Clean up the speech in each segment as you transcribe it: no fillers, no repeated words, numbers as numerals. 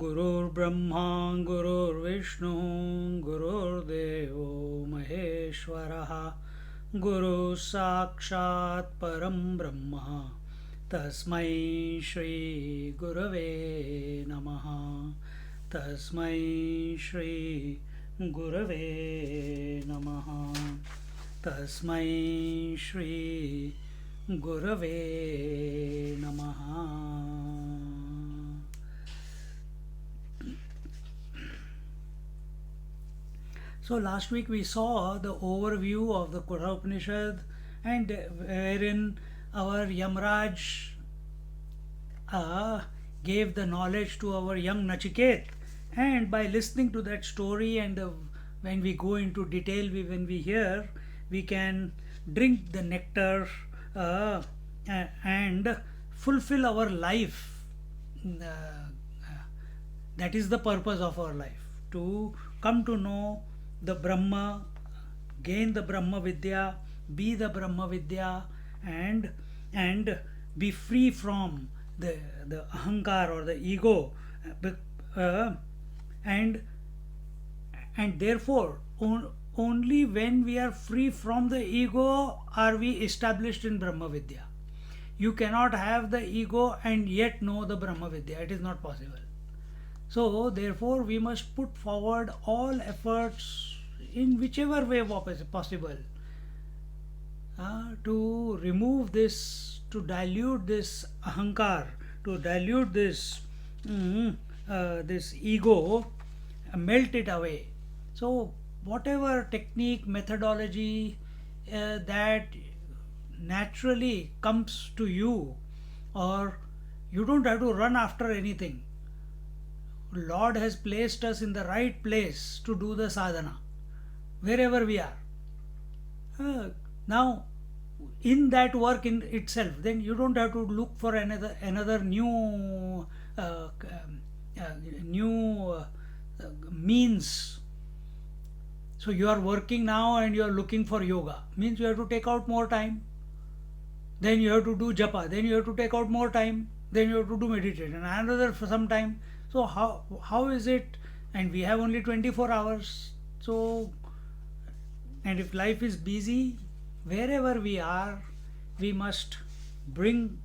गुरुर्ब्रह्मा गुरुर्विष्णु गुरुर्देवो महेश्वरः गुरुः साक्षात् परं ब्रह्म तस्मै श्री गुरवे नमः तस्मै श्री गुरवे नमः तस्मै श्री गुरवे नमः. So last week we saw the overview of the Kura Upanishad, and wherein our Yamraj gave the knowledge to our young Nachiket, and by listening to that story and when we go into detail, when we hear, we can drink the nectar and fulfill our life. That is the purpose of our life, to come to know the Brahma, gain the Brahma Vidya, be the Brahma Vidya, and be free from the ahankar or the ego, and therefore only when we are free from the ego are we established in Brahma Vidya. You cannot have the ego and yet know the Brahma Vidya. It is not possible. So therefore we must put forward all efforts in whichever way possible to remove this, to dilute this ahankar, to dilute this this ego, melt it away. So whatever technique, methodology that naturally comes to you, or you don't have to run after anything. Lord has placed us in the right place to do the sadhana, wherever we are. Now, in that work in itself, then you don't have to look for another new means. So you are working now and you are looking for yoga. Means you have to take out more time. Then you have to do japa. Then you have to take out more time. Then you have to do meditation. Another for some time. So how is it? And we have only 24 hours. So, and if life is busy, wherever we are, we must bring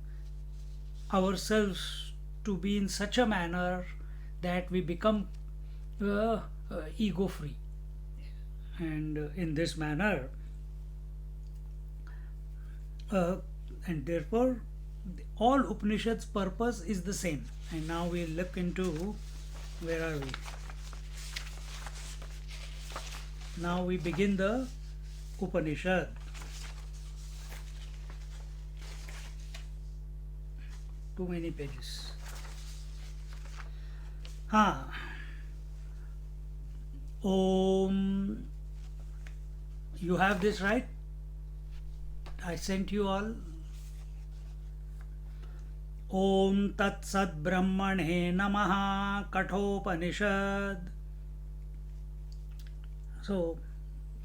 ourselves to be in such a manner that we become ego free. And in this manner, and therefore all Upanishads' purpose is the same. And now we look into, where are we? Now we begin the Upanishad. Too many pages. Om. You have this, right? I sent you all. Om Tat Sat Brahmane Namaha Kathopanishad. So,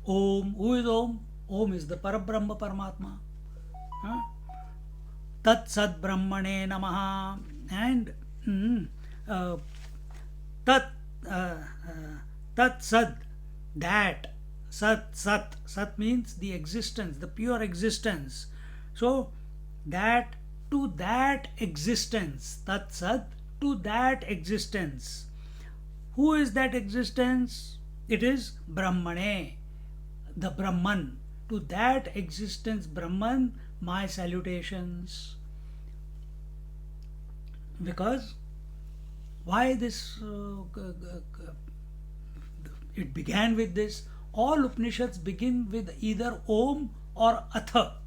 Om, who is Om? Om is the Parabrahma Paramatma. Tat Sat Brahmane Namaha. And Tat Sat, that. Sat means the existence, the pure existence. So, that, to that existence, Tat Sat, to that existence. Who is that existence? It is Brahmane, the Brahman. To that existence, Brahman, my salutations. Because why this? It began with this. All Upanishads begin with either Om or Atha.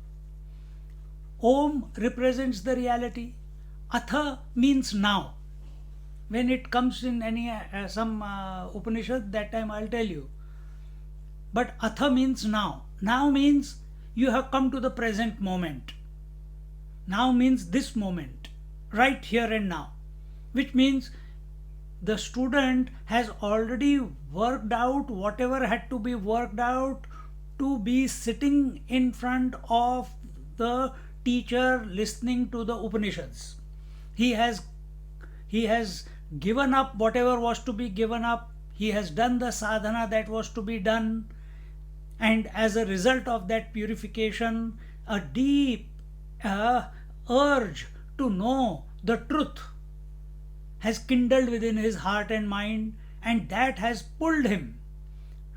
Om represents the reality. Atha means now. When it comes in any some Upanishad, that time I'll tell you. But atha means now. Now means you have come to the present moment. Now means this moment, right here and now, which means the student has already worked out whatever had to be worked out to be sitting in front of the teacher listening to the Upanishads. He has given up whatever was to be given up. He has done the sadhana that was to be done, and as a result of that purification, a deep urge to know the truth has kindled within his heart and mind, and that has pulled him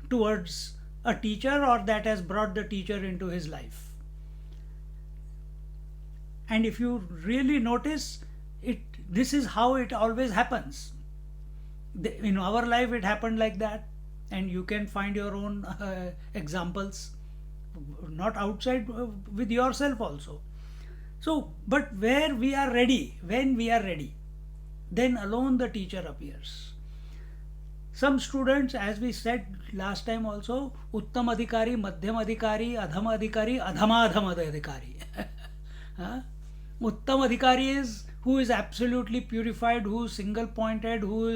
towards a teacher, or that has brought the teacher into his life. And if you really notice it, this is how it always happens. In our life it happened like that, and you can find your own examples, not outside, with yourself also. So, but where we are ready, when we are ready, then alone the teacher appears. Some students, as we said last time also, Uttam Adhikari, Madhyam Adhikari, Adham Adhikari, Adhamadham Adhikari. Uttam Adhikari is who is absolutely purified, who is single pointed, who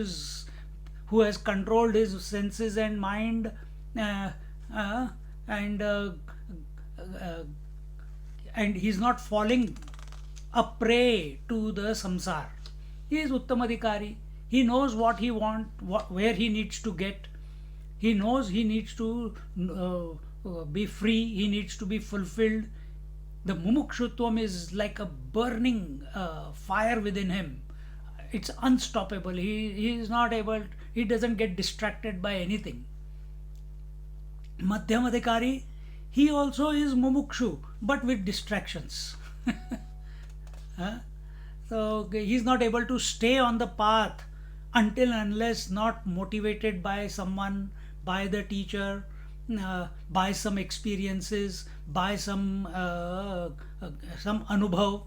has controlled his senses and mind, and he's not falling a prey to the samsar. He is Uttamadhikari. He knows what he wants, where he needs to get. He knows he needs to be free, he needs to be fulfilled. The mumukshutvam is like a burning fire within him. It's unstoppable. He is not able, he doesn't get distracted by anything. Madhyamadhikari, he also is mumukshu, but with distractions. So he's not able to stay on the path until unless not motivated by someone, by the teacher, by some experiences, by some anubhav,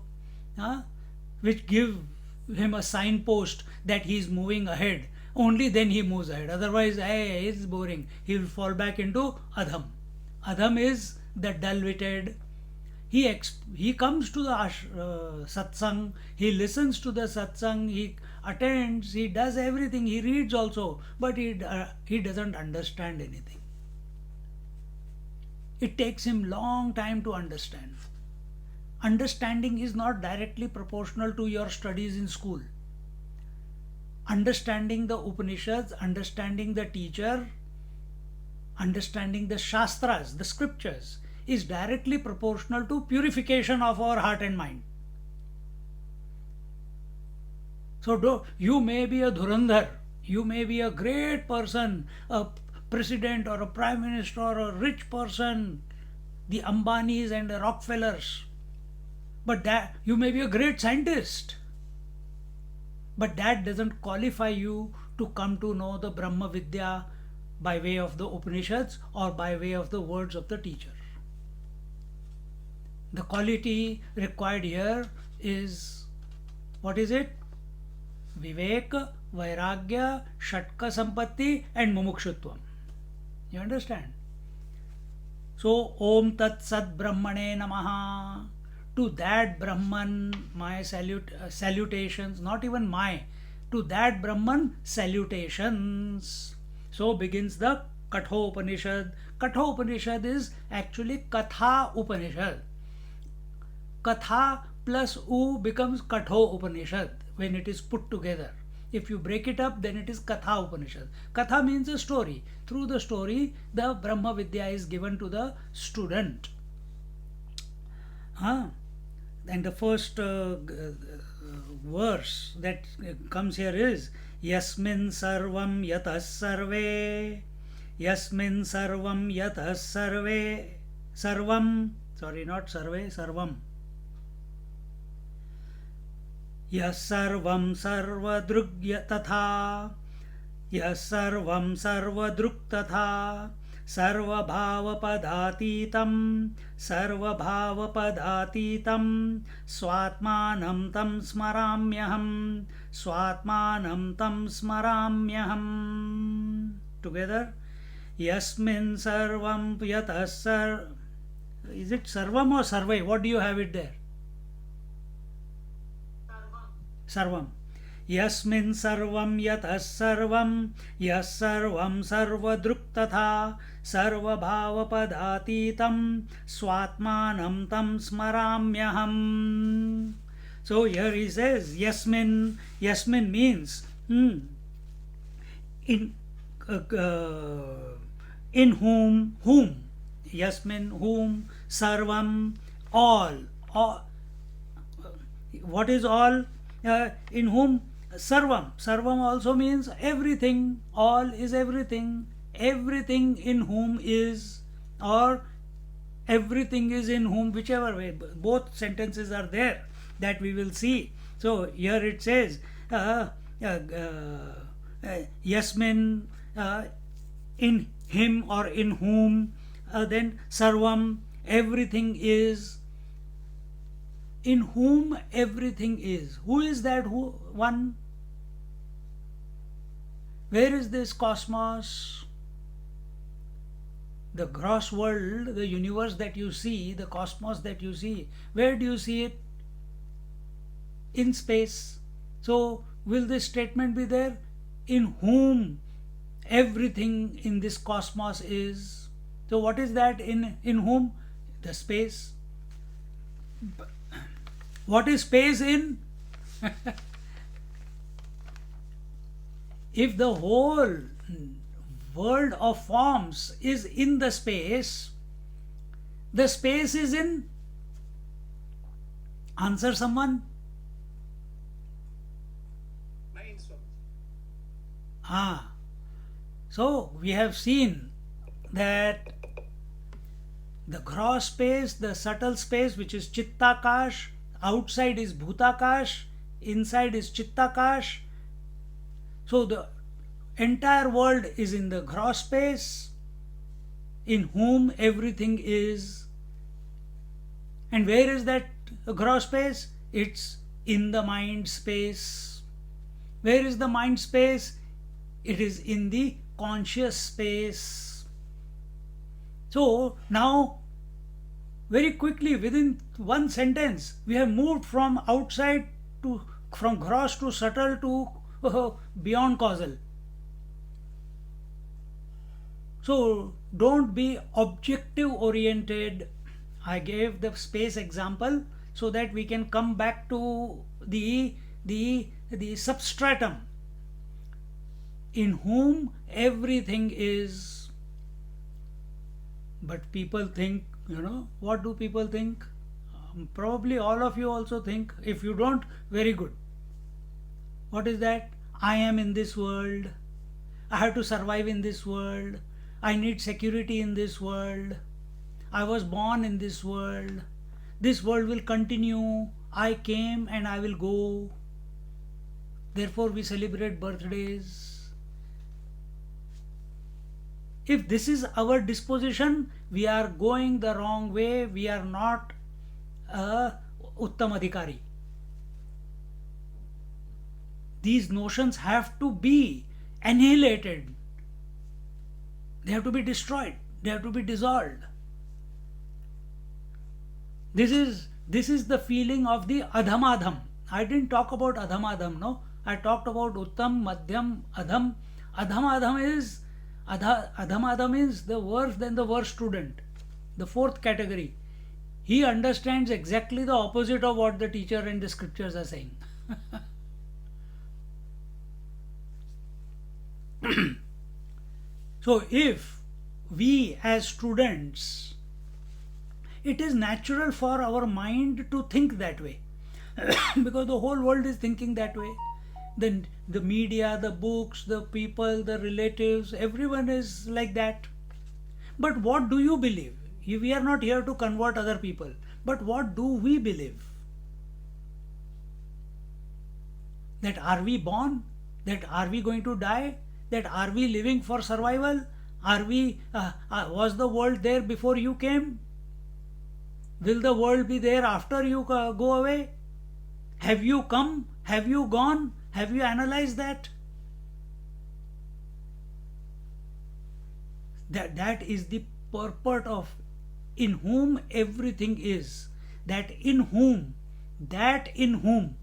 which give him a signpost that he is moving ahead. Only then he moves ahead. Otherwise, hey, it's boring. He will fall back into adham. Adham is the dull-witted. He comes to the satsang, he listens to the satsang, he attends, he does everything, he reads also, but he doesn't understand anything. It takes him long time to understand. Understanding is not directly proportional to your studies in school. Understanding the Upanishads, understanding the teacher, understanding the Shastras, the scriptures, is directly proportional to purification of our heart and mind. So you may be a Dhurandhar, you may be a great person, a president or a prime minister or a rich person, the Ambanis and the Rockefellers, but that you may be a great scientist, but that doesn't qualify you to come to know the Brahma Vidya by way of the Upanishads or by way of the words of the teacher. The quality required here is, what is it? Vivek, Vairagya, Shatka Sampatti and Mumukshutvam. You understand? So, Om Tat Sat Brahmane Namaha. To that Brahman, my salutations, not even my, to that Brahman, salutations. So begins the Katho Upanishad. Katho Upanishad is actually Katha Upanishad. Katha plus U becomes Katho Upanishad when it is put together. If you break it up, then it is Katha Upanishad. Katha means a story. Through the story, the Brahma Vidya is given to the student. And the first verse that comes here is Yasmin Sarvam Yatas Sarve. Yasmin Sarvam Yatas Sarve. Sarvam, sorry, not Sarve, Sarvam. Yas Sarvam Sarvadrugya Tatha. Yas Sarvam Sarvadruk Tatha. सर्वभावपदातीतं सर्वभावपदातीतं स्वात्मानं तं स्मराम्यहं स्वात्मानं तं स्मराम्यहम् together यस्मिन् सर्वं यतः is it sarvam or sarvai? What do you have it there? Sarvam. यस्मिन् सर्वं यतः सर्वं यः सर्वं सर्वदृक् तथा सर्वभावपदातीतं स्वात्मानं तं स्मराम्यहम्. So here he says yasmin. Yasmin means in whom yasmin whom sarvam all what is all in whom sarvam also means everything, all is everything, everything in whom is, or everything is in whom, whichever way, both sentences are there that we will see. So here it says yasmin, in him or in whom, then sarvam, everything is, in whom everything is. Who is that one? Where is this cosmos? The gross world, the universe that you see, the cosmos that you see, where do you see it? In space. So will this statement be there? In whom everything in this cosmos is. So what is that in whom? The space. What is space in? If the whole world of forms is in the space is in? Answer someone. So we have seen that the gross space, the subtle space, which is Chittakash, outside is Bhutakash, inside is Chittakash. So the entire world is in the gross space, in whom everything is. And where is that gross space? It's in the mind space. Where is the mind space? It is in the conscious space. So now, very quickly, within one sentence, we have moved from outside to, from gross to subtle to beyond causal. So don't be objective oriented. I gave the space example so that we can come back to the substratum, in whom everything is. But people think, what do people think? Probably all of you also think. If you don't, very good. What is that? I am in this world. I have to survive in this world. I need security in this world. I was born in this world. This world will continue. I came and I will go. Therefore, we celebrate birthdays. If this is our disposition, we are going the wrong way. We are not a Uttam Adhikari. These notions have to be annihilated. They have to be destroyed. They have to be dissolved. This is the feeling of the Adhamadham. I didn't talk about Adhamadham, no. I talked about Uttam, Madhyam, Adham. Adhamadham is the worst than the worst student. The fourth category. He understands exactly the opposite of what the teacher and the scriptures are saying. So if we as students, it is natural for our mind to think that way because the whole world is thinking that way. Then the media, the books, the people, the relatives, everyone is like that. But what do you believe? We are not here to convert other people. But what do we believe? That are we born? That are we going to die? That are we living for survival? Are we? Was the world there before you came? Will the world be there after you go away? Have you come? Have you gone? Have you analyzed that? That is the purport of in whom everything is. That in whom, that in whom,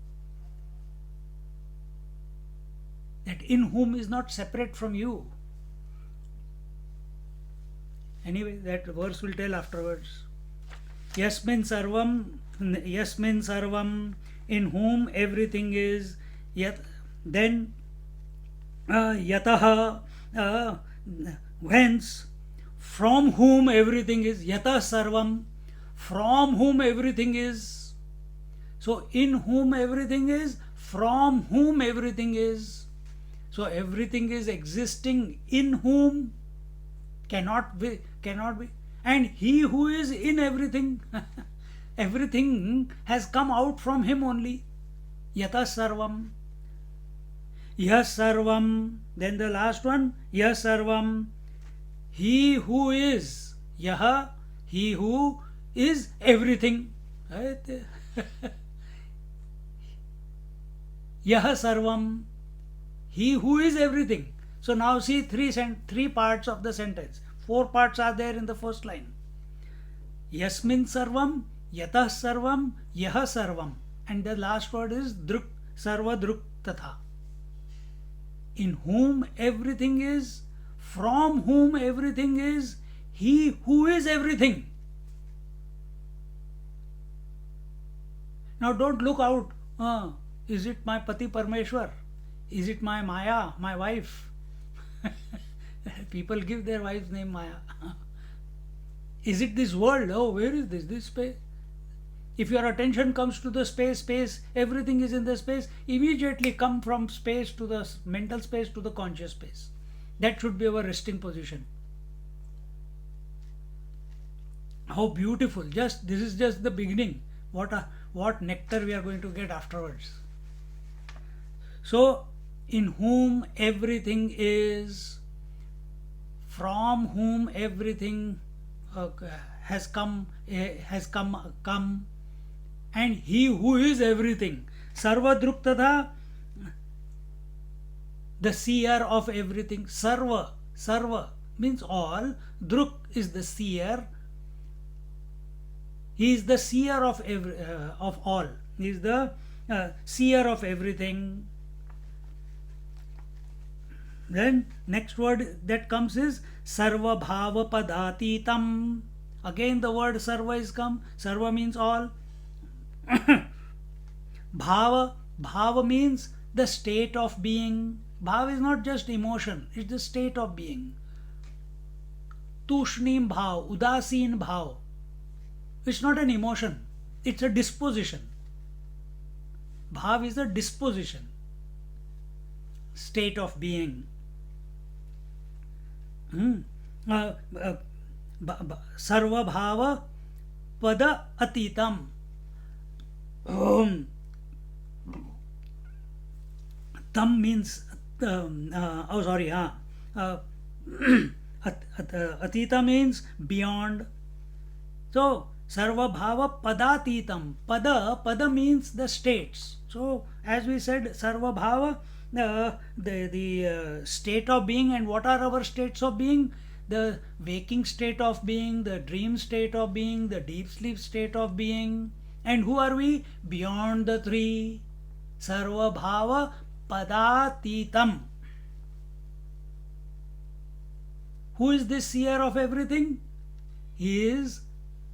that in whom is not separate from you. Anyway, that verse will tell afterwards. Yasmin sarvam, in whom everything is. Yat, then yataha, whence, from whom everything is. Yata sarvam, from whom everything is. So, in whom everything is, from whom everything is. So, everything is existing in whom, cannot be, and he who is in everything, everything has come out from him only. Yata sarvam. Yah sarvam. Then the last one, yah sarvam. He who is. Yah, he who is everything. Yah sarvam. He who is everything. So now see three parts of the sentence. 4 parts are there in the first line. Yasmin sarvam, yatah sarvam, yah sarvam. And the last word is druk, sarva druk tatha. In whom everything is, from whom everything is, he who is everything. Now don't look out. Is it my Pati Parmeshwar? Is it my Maya, my wife? People give their wife's name Maya. Is it this world? Oh, where is this? This space. If your attention comes to the space, everything is in the space, immediately come from space to the mental space to the conscious space. That should be our resting position. How beautiful. This is just the beginning. What nectar we are going to get afterwards. So, in whom everything is, from whom everything has come, and he who is everything. Sarva druk tatha, the seer of everything. Sarva means all. Druk is the seer. He is the seer of all. He is the seer of everything. Then next word that comes is sarva bhava padatitam. Again the word sarva is come. Sarva means all. Bhava means the state of being. Bhava is not just emotion, it's the state of being. Tushnim bhav, udasin bhav. It's not an emotion, it's a disposition. Bhav is a disposition, state of being. Sarva bhava pada atitam. Tam means atita means beyond. So sarva bhava padatitam. Pada means the states. So as we said, sarva bhava, the state of being. And what are our states of being? The waking state of being, the dream state of being, the deep sleep state of being. And who are we? Beyond the three. Sarva bhava padatitam. Who is this seer of everything? He is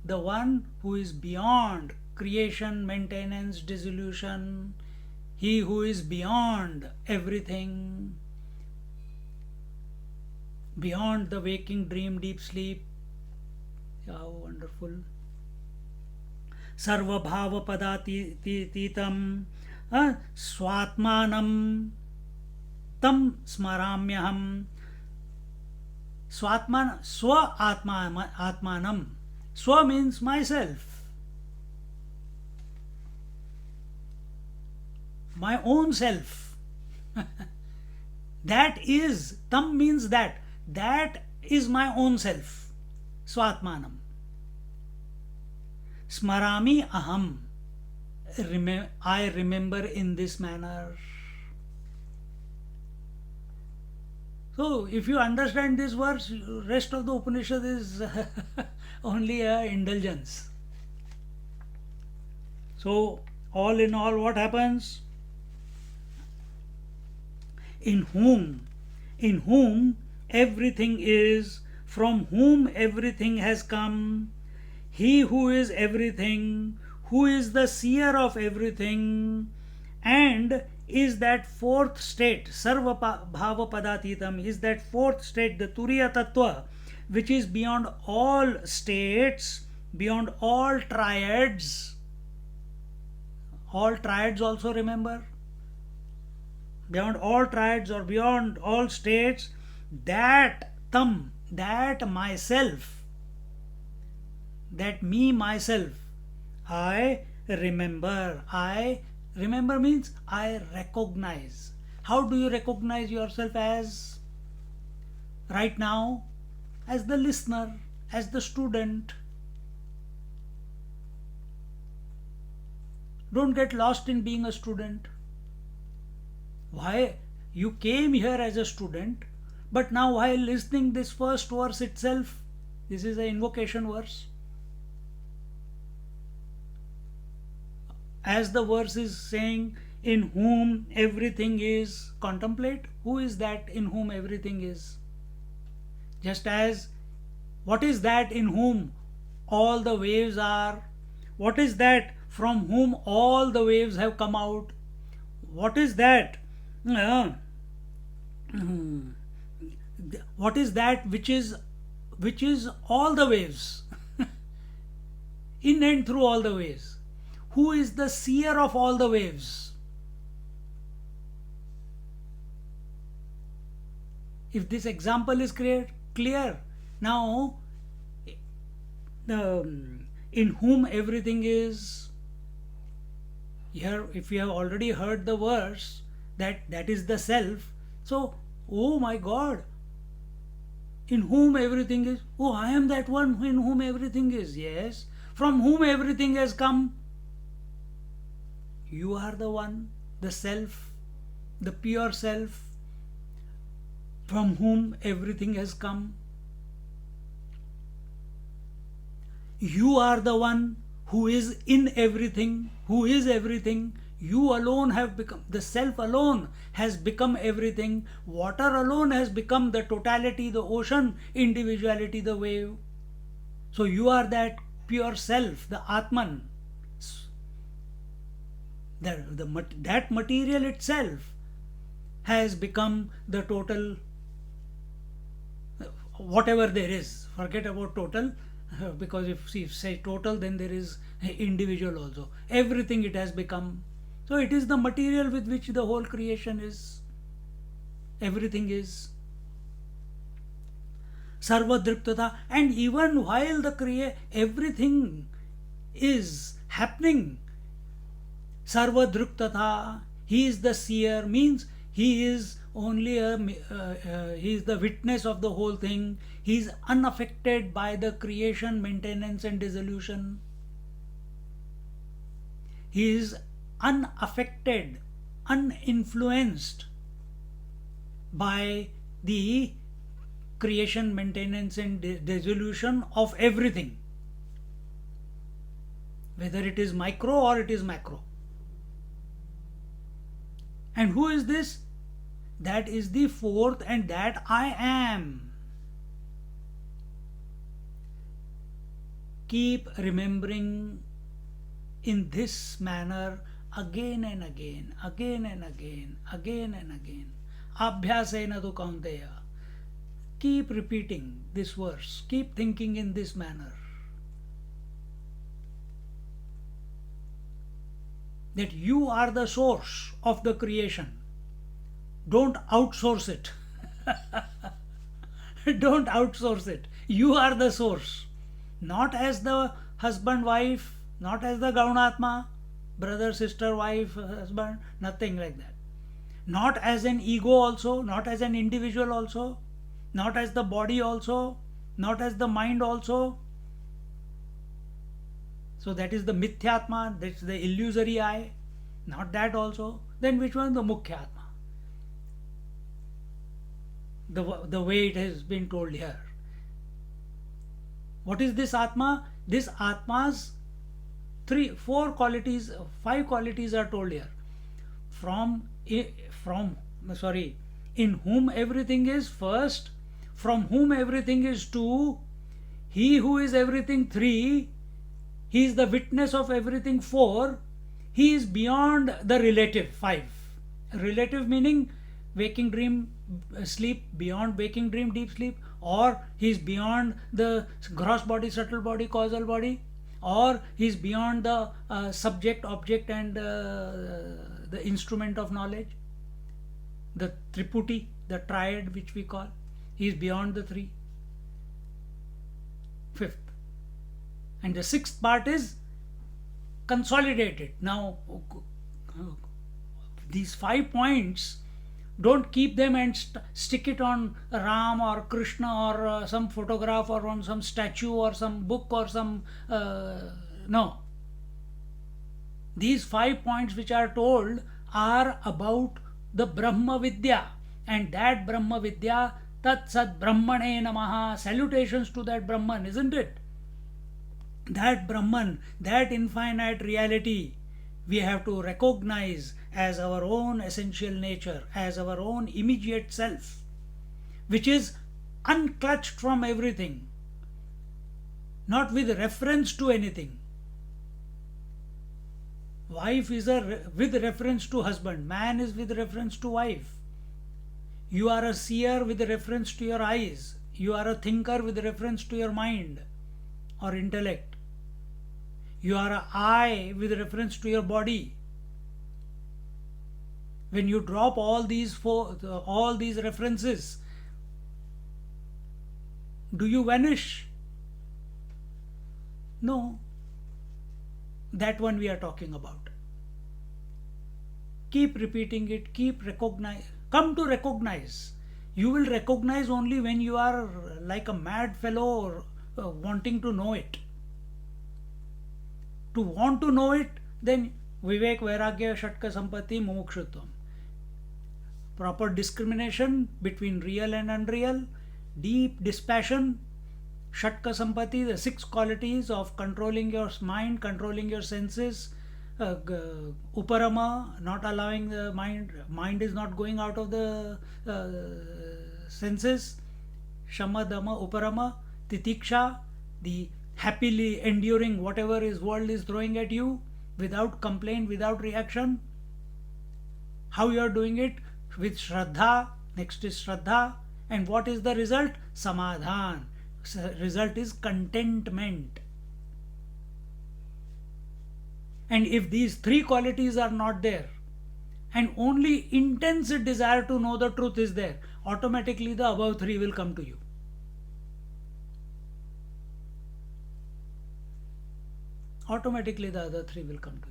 the one who is beyond creation, maintenance, dissolution. He who is beyond everything, beyond the waking, dream, deep sleep. How wonderful. Sarva bhava padatitam swatmanam tam smaramyaham. Swatman, swa atmanam. Swa means myself, my own self. That is, tam means that is my own self. Swatmanam. Smarami aham. I remember in this manner. So, if you understand this verse, rest of the Upanishad is only a indulgence. So, all in all, what happens? In whom everything is, from whom everything has come, he who is everything, who is the seer of everything, and is that fourth state, Sarva Bhava Padatitam, is that fourth state, the Turiya Tattva, which is beyond all states, beyond all triads. All triads also, remember? Beyond all triads or beyond all states, that tam, that myself, that me myself, I remember. I remember means I recognize. How do you recognize yourself as? Right now, as the listener, as the student. Don't get lost in being a student. Why? You came here as a student, but now while listening this first verse itself, this is an invocation verse. As the verse is saying, in whom everything is, contemplate who is that in whom everything is. Just as, what is that in whom all the waves are? What is that from whom all the waves have come out? What is that? What is that which is all the waves? In and through all the waves. Who is the seer of all the waves? If this example is clear, now in whom everything is, here if you have already heard the verse, that is the self. So, oh my God, in whom everything is. Oh, I am that one in whom everything is. Yes. From whom everything has come. You are the one, the self, the pure self, from whom everything has come. You are the one who is in everything, who is everything. You alone have become, the self alone has become everything. Water alone has become the totality, the ocean, individuality, the wave. So you are that pure self, the Atman. That material itself has become the total, whatever there is. Forget about total, because if you say total, then there is individual also. Everything it has become. So it is the material with which the whole creation is. Everything is. Sarva Driptata. And even while everything is happening, Sarva Driptata, he is the seer, means he is only he is the witness of the whole thing. He is unaffected by the creation, maintenance and dissolution. He is unaffected, uninfluenced by the creation, maintenance and dissolution of everything, whether it is micro or it is macro. And who is this? That is the fourth, and that I am. Keep remembering in this manner again and again, again and again, again and again. Abhyasena tu kaunteya. Keep repeating this verse. Keep thinking in this manner. That you are the source of the creation. Don't outsource it. Don't outsource it. You are the source. Not as the husband, wife, not as the Gaunatma, brother, sister, wife, husband, nothing like that. Not as an ego also, not as an individual also. not as the body also, not as the mind also. So that is the mithyatma, that's the illusory I, not that also. Then which one? The mukhyatma. The way it has been told here. What is this Atma? This Atma's four qualities, five qualities are told here. From, in whom everything is first, from whom everything is two, he who is everything three, he is the witness of everything four, he is beyond the relative five. Relative meaning waking dream sleep, beyond waking dream deep sleep, or he is beyond the gross body, subtle body, causal body, or he is beyond the subject, object, and the instrument of knowledge, the triputi, the triad which we call. He is beyond the three. Fifth. And the sixth part is consolidated. Now, these 5 points, don't keep them and stick it on Ram or Krishna or some photograph or on some statue or some book or some no. These 5 points which are told are about the Brahma Vidya, and that Brahma Vidya, Tat Sat Brahmane Namaha, salutations to that Brahman, isn't it? That Brahman, that infinite reality, we have to recognize as our own essential nature, as our own immediate self, which is unclutched from everything, not with reference to anything. Wife is with reference to husband, man is with reference to wife. You are a seer with reference to your eyes, you are a thinker with reference to your mind or intellect. You are an I with reference to your body. When you drop all these references, do you vanish? No. That one we are talking about. Keep repeating it, keep recognize. Come to recognize. You will recognize only when you are like a mad fellow wanting to know it. To want to know it, then Vivek, Vairagya, Shatka, Sampatti, Mumukshutvam. Proper discrimination between real and unreal, deep dispassion, Shatka Sampatti, the 6 qualities of controlling your mind, controlling your senses, Uparama, not allowing the mind is not going out of the senses, Shama, Dama, Uparama, Titiksha, the happily enduring whatever his world is throwing at you without complaint, without reaction. How you are doing it? With Shraddha. Next is Shraddha. And what is the result? Samadhan. Result is contentment. And if these 3 qualities are not there, and only intense desire to know the truth is there, automatically the above 3 will come to you. Automatically the other 3 will come to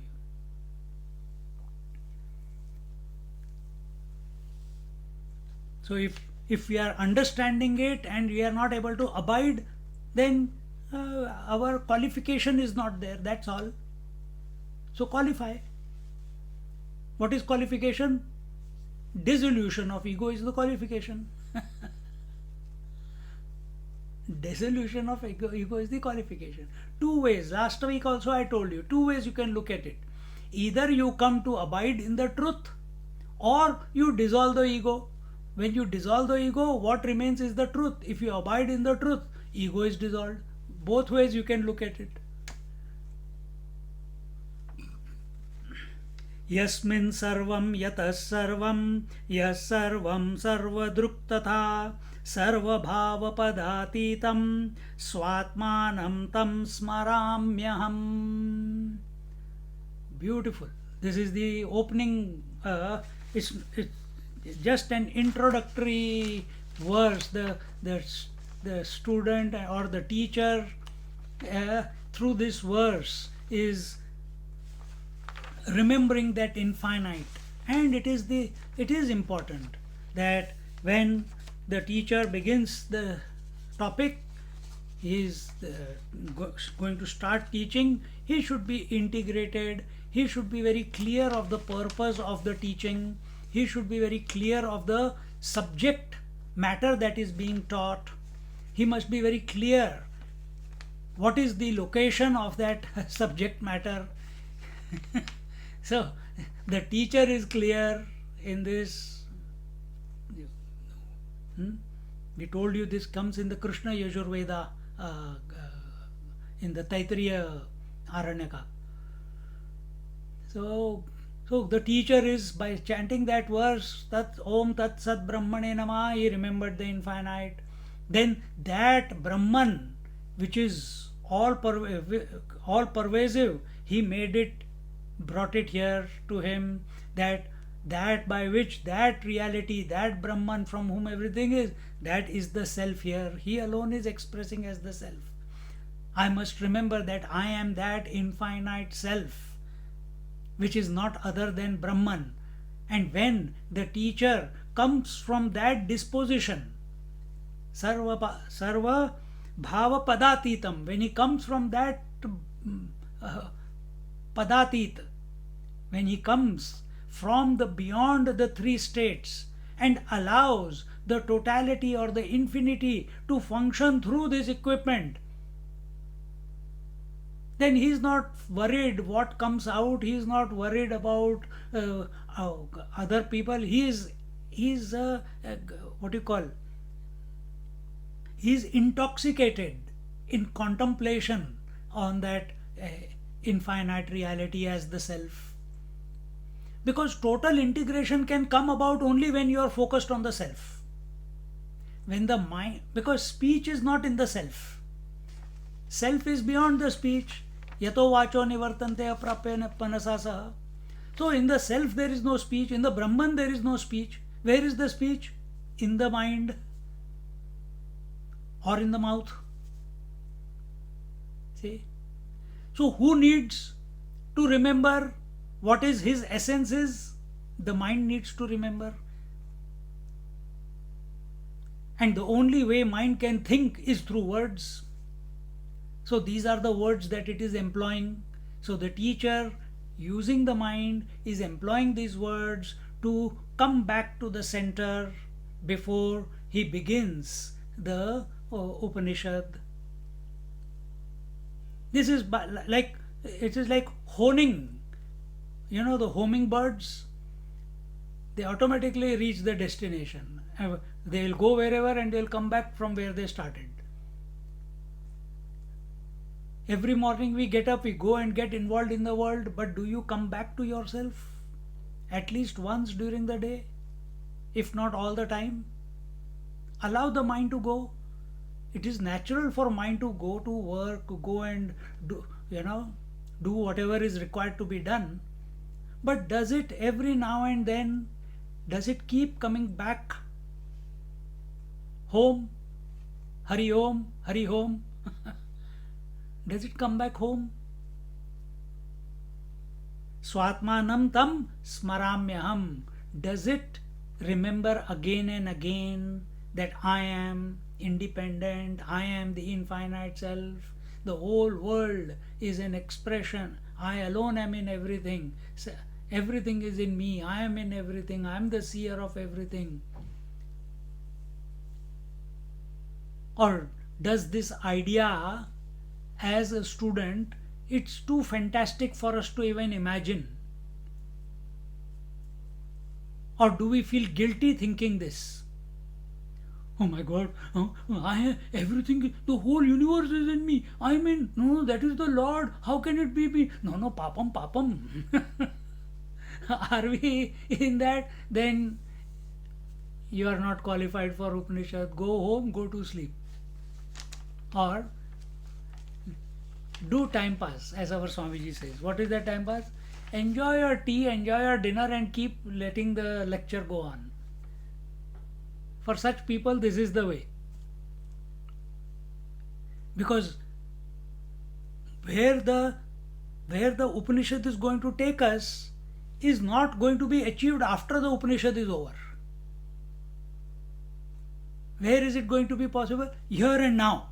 you. So if we are understanding it and we are not able to abide, then our qualification is not there, that's all. So qualify. What is qualification? Dissolution of ego is the qualification. Dissolution of ego is the qualification. 2 ways. Last week also I told you, 2 ways you can look at it. Either you come to abide in the truth, or you dissolve the ego. When you dissolve the ego, what remains is the truth. If you abide in the truth, ego is dissolved. Both ways you can look at it. Yasmin sarvam yatas sarvam yas sarvam sarvadruk tatha sarvabhava padatitam swatmanam tam smaramyaham. Beautiful. This is the opening. It's just an introductory verse. The student or the teacher through this verse is remembering that infinite, and it is important that when the teacher begins the topic, he is going to start teaching, he should be integrated, he should be very clear of the purpose of the teaching, he should be very clear of the subject matter that is being taught, he must be very clear what is the location of that subject matter. So the teacher is clear in this. We told you this comes in the Krishna Yajurveda, in the Taittiriya Aranyaka. So the teacher is, by chanting that verse, Tat Om Tat Sat Brahmane Namah, he remembered the infinite. Then that Brahman, which is all pervasive, he made it, brought it here to him, that by which that reality, that Brahman from whom everything is, that is the self here. He alone is expressing as the self. I must remember that I am that infinite self, which is not other than Brahman. And when the teacher comes from that disposition, sarva bhava padatitam, when he comes from that padatit, when he comes from the beyond the three states and allows the totality or the infinity to function through this equipment, then he is not worried what comes out, he is not worried about other people, he is what you call, he is intoxicated in contemplation on that infinite reality as the self. Because total integration can come about only when you are focused on the self. When the mind, because speech is not in the self. Self is beyond the speech. Yato vacho nivartante aprapya panasasa. So in the self there is no speech. In the Brahman there is no speech. Where is the speech? In the mind or in the mouth. See? So who needs to remember what is his essence is? The mind needs to remember. And the only way mind can think is through words. So these are the words that it is employing. So the teacher, using the mind, is employing these words to come back to the center before he begins the Upanishad. This is like, it is like honing. You know the homing birds, they automatically reach the destination. They will go wherever and they will come back from where they started. Every morning we get up, we go and get involved in the world, but do you come back to yourself at least once during the day, if not all the time? Allow the mind to go. It is natural for mind to go to work, go and do whatever is required to be done. But does it every now and then, does it keep coming back home? Hari Om, Hari Om. Does it come back home? Swatmanam tam smaramyaham. Does it remember again and again that I am independent, I am the infinite self, the whole world is an expression, I alone am in everything, everything is in me, I am in everything, I am the seer of everything? Or does this idea, as a student, it's too fantastic for us to even imagine? Or do we feel guilty thinking this? Oh my God, everything, the whole universe is in me. I mean, no, that is the Lord. How can it be me? No, papam. Are we in that? Then you are not qualified for Upanishad. Go home, go to sleep. Or do time pass, as our Swamiji says. What is that time pass? Enjoy your tea, enjoy your dinner, and keep letting the lecture go on. For such people, this is the way. Because where the Upanishad is going to take us is not going to be achieved after the Upanishad is over. Where is it going to be possible? Here and now.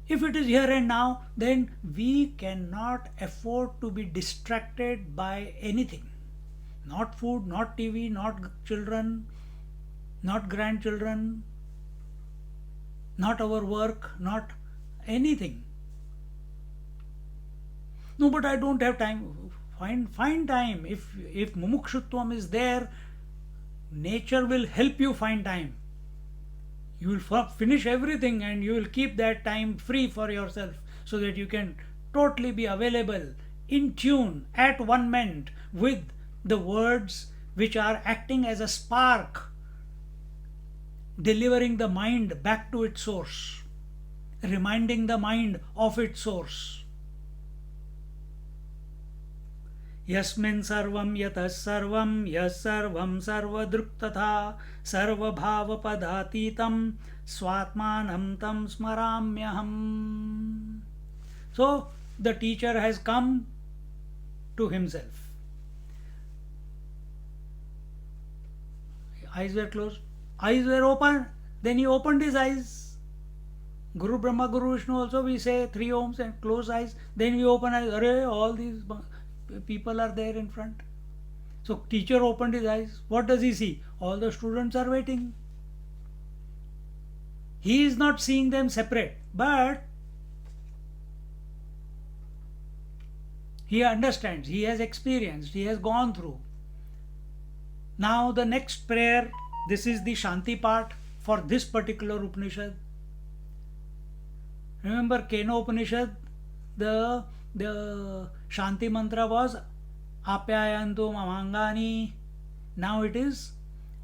If it is here and now, then we cannot afford to be distracted by anything. Not food, not TV, not children, not grandchildren, not our work, not anything. No, but I don't have time. Find time. If mumukshutvam is there, nature will help you find time. You will finish everything and you will keep that time free for yourself so that you can totally be available, in tune, at one ment with the words which are acting as a spark, delivering the mind back to its source, reminding the mind of its source. यस्मिन् सर्वं यतः सर्वं यः सर्वं सर्वदृक् तथा सर्वभावपदातीतं स्वात्मानं तं स्मराम्यहम्. So the teacher has come to himself. Eyes were closed, eyes were open, then he opened his eyes. Guru Brahma, Guru Vishnu also we say 3 ohms and close eyes, then we open eyes. Arey, all these people are there in front. So teacher opened his eyes. What does he see? All the students are waiting. He is not seeing them separate, but he understands, he has experienced, he has gone through. Now the next prayer, this is the Shanti part for this particular Upanishad. Remember Kena Upanishad, the Shanti mantra was Apyayantu Mamangani. Now it is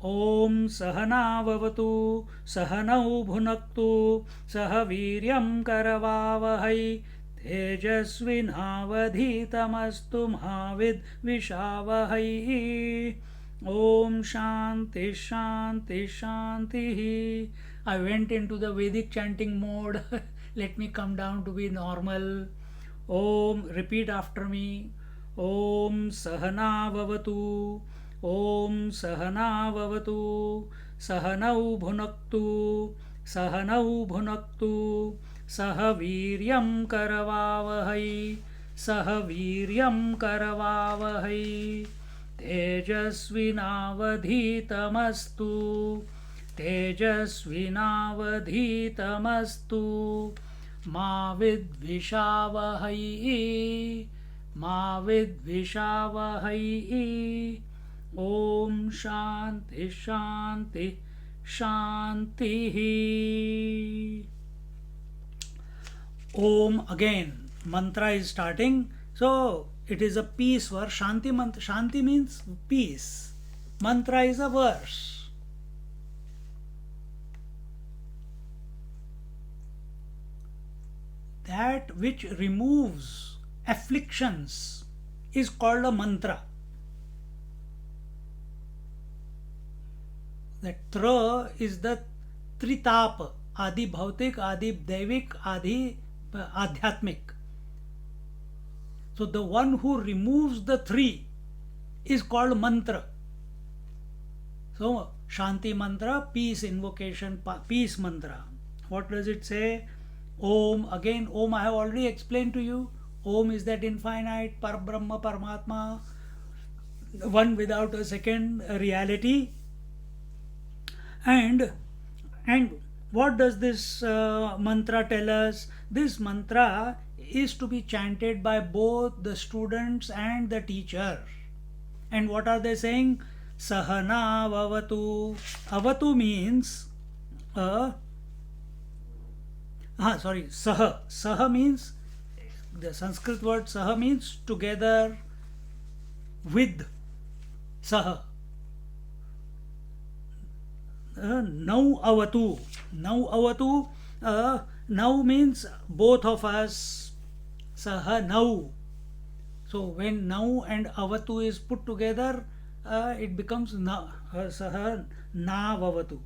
Om Sahana Vavatu Sahanau Bhunaktu Sahaviryam Karavavahai Tejasvinavadhitamastu Mahavid Vishavahai. Om Shanti Shanti Shanti. I went into the Vedic chanting mode. Let me come down to be normal. Om, repeat after me. Om Sahana Vavatu Om Sahana Vavatu Sahanau Bhunaktu Sahanau Bhunaktu Sahaviryam Karavavahai Sahaviryam Karavavahai Tejasvinavadhitamastu Tejasvinavadhitamastu Ma vidvishavahai Ma vidvishavahai. Om Shanti Shanti Shanti. Om again. Mantra is starting. So it is a peace verse. Shanti mantra. Shanti means peace. Mantra is a verse. That which removes afflictions is called a mantra. The Tra is the Tritap, Adi Bhautik, Adi Devik, Adi Adhyatmik. So the one who removes the three is called mantra. So Shanti mantra, peace invocation, peace mantra. What does it say? Om, again Om I have already explained to you. Om is that infinite Parbrahma Paramatma, one without a second reality. And what does this mantra tell us? This mantra is to be chanted by both the students and the teacher. And what are they saying? Sahana Vavatu. Avatu means Saha. Saha means, the Sanskrit word Saha means together with. Saha. Now Avatu. Now Avatu. Now means both of us. Saha now. So when now and Avatu is put together, it becomes Saha na Vavatu.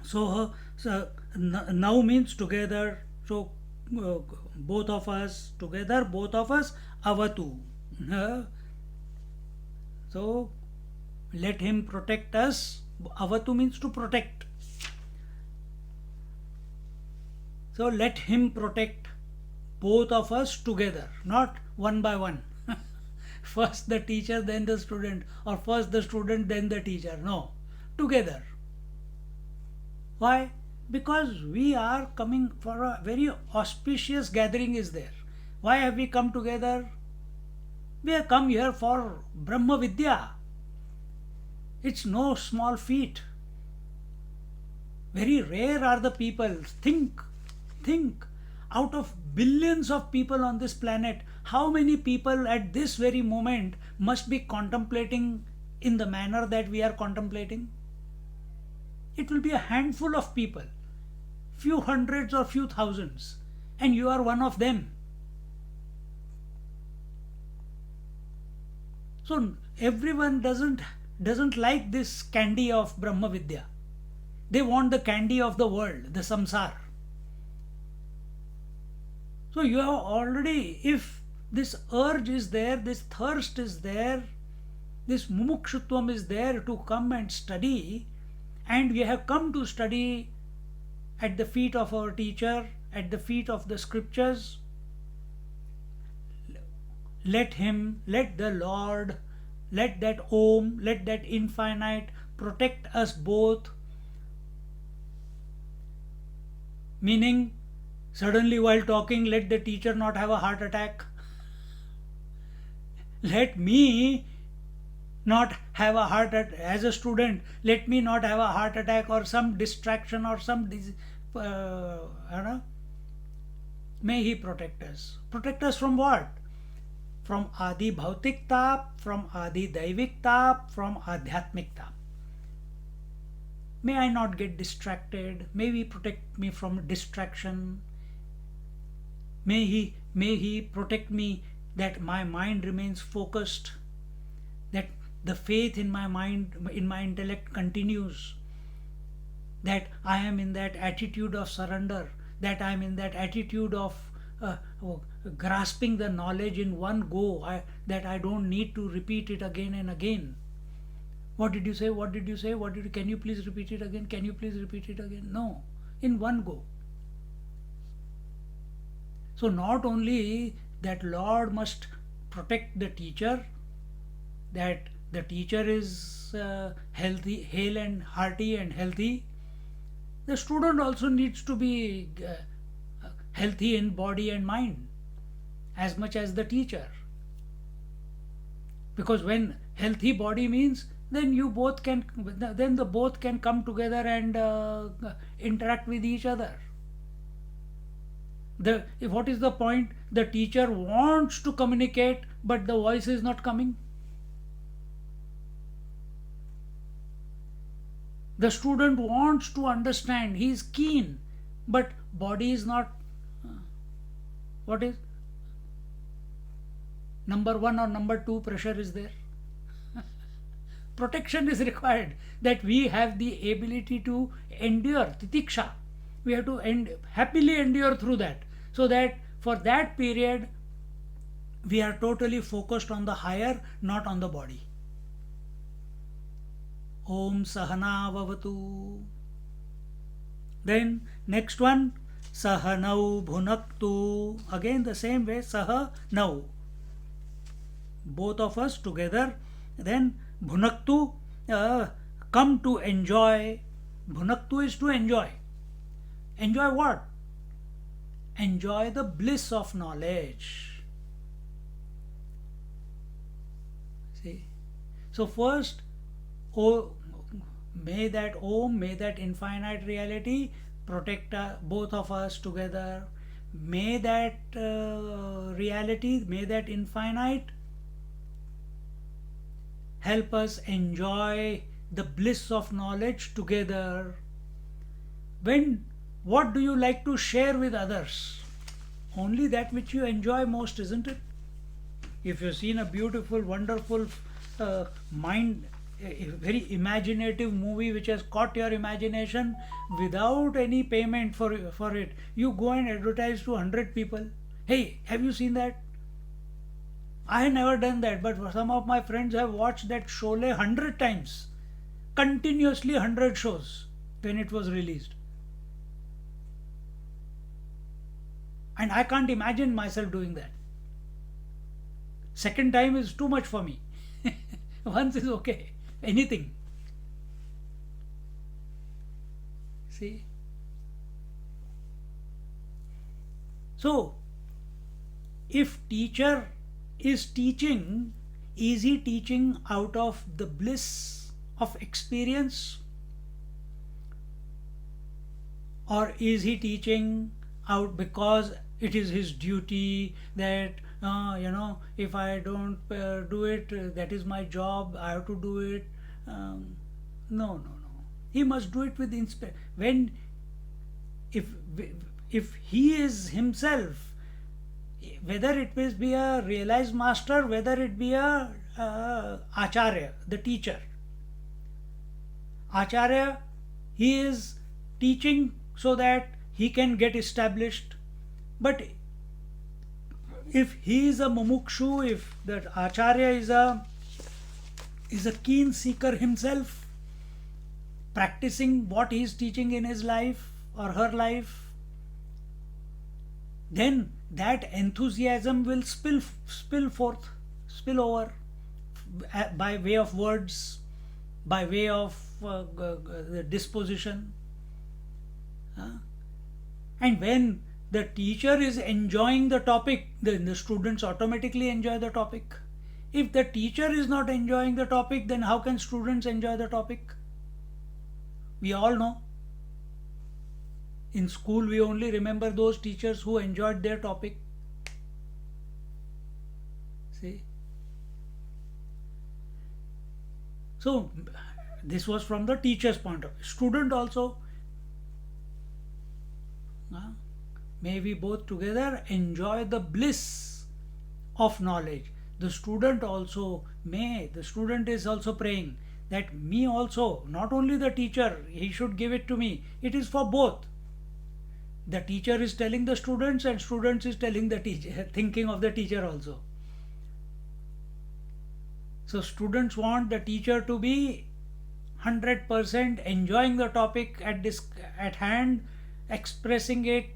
So now means together. So both of us together, both of us Avatu. So let him protect us Avatu means to protect. So let him protect both of us together, not one by one. First the teacher, then the student, or first the student, then the teacher. No, together. Why? Because we are coming for a very auspicious gathering is there. Why have we come together? We have come here for Brahma Vidya. It's no small feat. Very rare are the people. Think. Out of billions of people on this planet, how many people at this very moment must be contemplating in the manner that we are contemplating? It will be a handful of people, few hundreds or few thousands, and you are one of them. So everyone doesn't like this candy of Brahma Vidya. They want the candy of the world, the samsara. So you have already, if this urge is there, this thirst is there, this mumukshutvam is there to come and study, and we have come to study at the feet of our teacher, at the feet of the scriptures, let him, let the Lord, let that Om, let that infinite protect us both. Meaning, suddenly while talking, let the teacher not have a heart attack. Let me not have a heart attack as a student. Let me not have a heart attack or some distraction or some may he protect us. Protect us from what? From Adi Bhautik Tap, from Adi Daivik Tap, from Adhyatmik Tap. May I not get distracted. May he protect me from distraction. May he protect me that my mind remains focused, that the faith in my mind, in my intellect continues, that I am in that attitude of surrender, that I am in that attitude of grasping the knowledge in one go, that I don't need to repeat it again and again. What did you say? What did you say? Can you please repeat it again? Can you please repeat it again? No, in one go. So not only that Lord must protect the teacher, that the teacher is healthy, hale and hearty and healthy, the student also needs to be healthy in body and mind as much as the teacher. Because when healthy body means, then the both can come together and interact with each other. What is the point? The teacher wants to communicate, but the voice is not coming. The student wants to understand, he is keen, but body is not. What is? Number one or number two pressure is there. Protection is required, that we have the ability to endure, titiksha. We have to happily endure through that, so that for that period we are totally focused on the higher, not on the body. Om Sahana Vavatu. Then next one, Sahanau Bhunaktu. Again the same way, Sahanau. Both of us together. Then Bhunaktu, come to enjoy. Bhunaktu is to enjoy. Enjoy what? Enjoy the bliss of knowledge. See? So first, may that Om, may that infinite reality protect both of us together. May that reality, may that infinite help us enjoy the bliss of knowledge together. What do you like to share with others? Only that which you enjoy most, isn't it? If you've seen a beautiful, wonderful mind, a very imaginative movie which has caught your imagination without any payment for it, you go and advertise to 100 people. Hey, have you seen that? I have never done that, but some of my friends have watched that Sholay 100 times. continuously 100 shows when it was released. And I can't imagine myself doing that. Second time is too much for me. Once is okay. Anything. See? So, if teacher is teaching, is he teaching out of the bliss of experience, or is he teaching out because it is his duty that if I don't do it, that is my job, I have to do it. No, no, no, he must do it with when if if he is himself, whether it will be a realized master, whether it be a acharya, the teacher. Acharya, he is teaching so that he can get established. But if he is a mumukshu, if that acharya is a keen seeker himself, practicing what he is teaching in his life or her life, then that enthusiasm will spill forth, spill over by way of words, by way of the disposition. And when the teacher is enjoying the topic, then the students automatically enjoy the topic. If the teacher is not enjoying the topic, then how can students enjoy the topic? We all know. In school, we only remember those teachers who enjoyed their topic. See? So, this was from the teacher's point of view. Student also, may we both together enjoy the bliss of knowledge. The student is also praying that me also, not only the teacher, he should give it to me. It is for both. The teacher is telling the students and students is telling the teacher, thinking of the teacher also. So students want the teacher to be 100% enjoying the topic at hand, expressing it,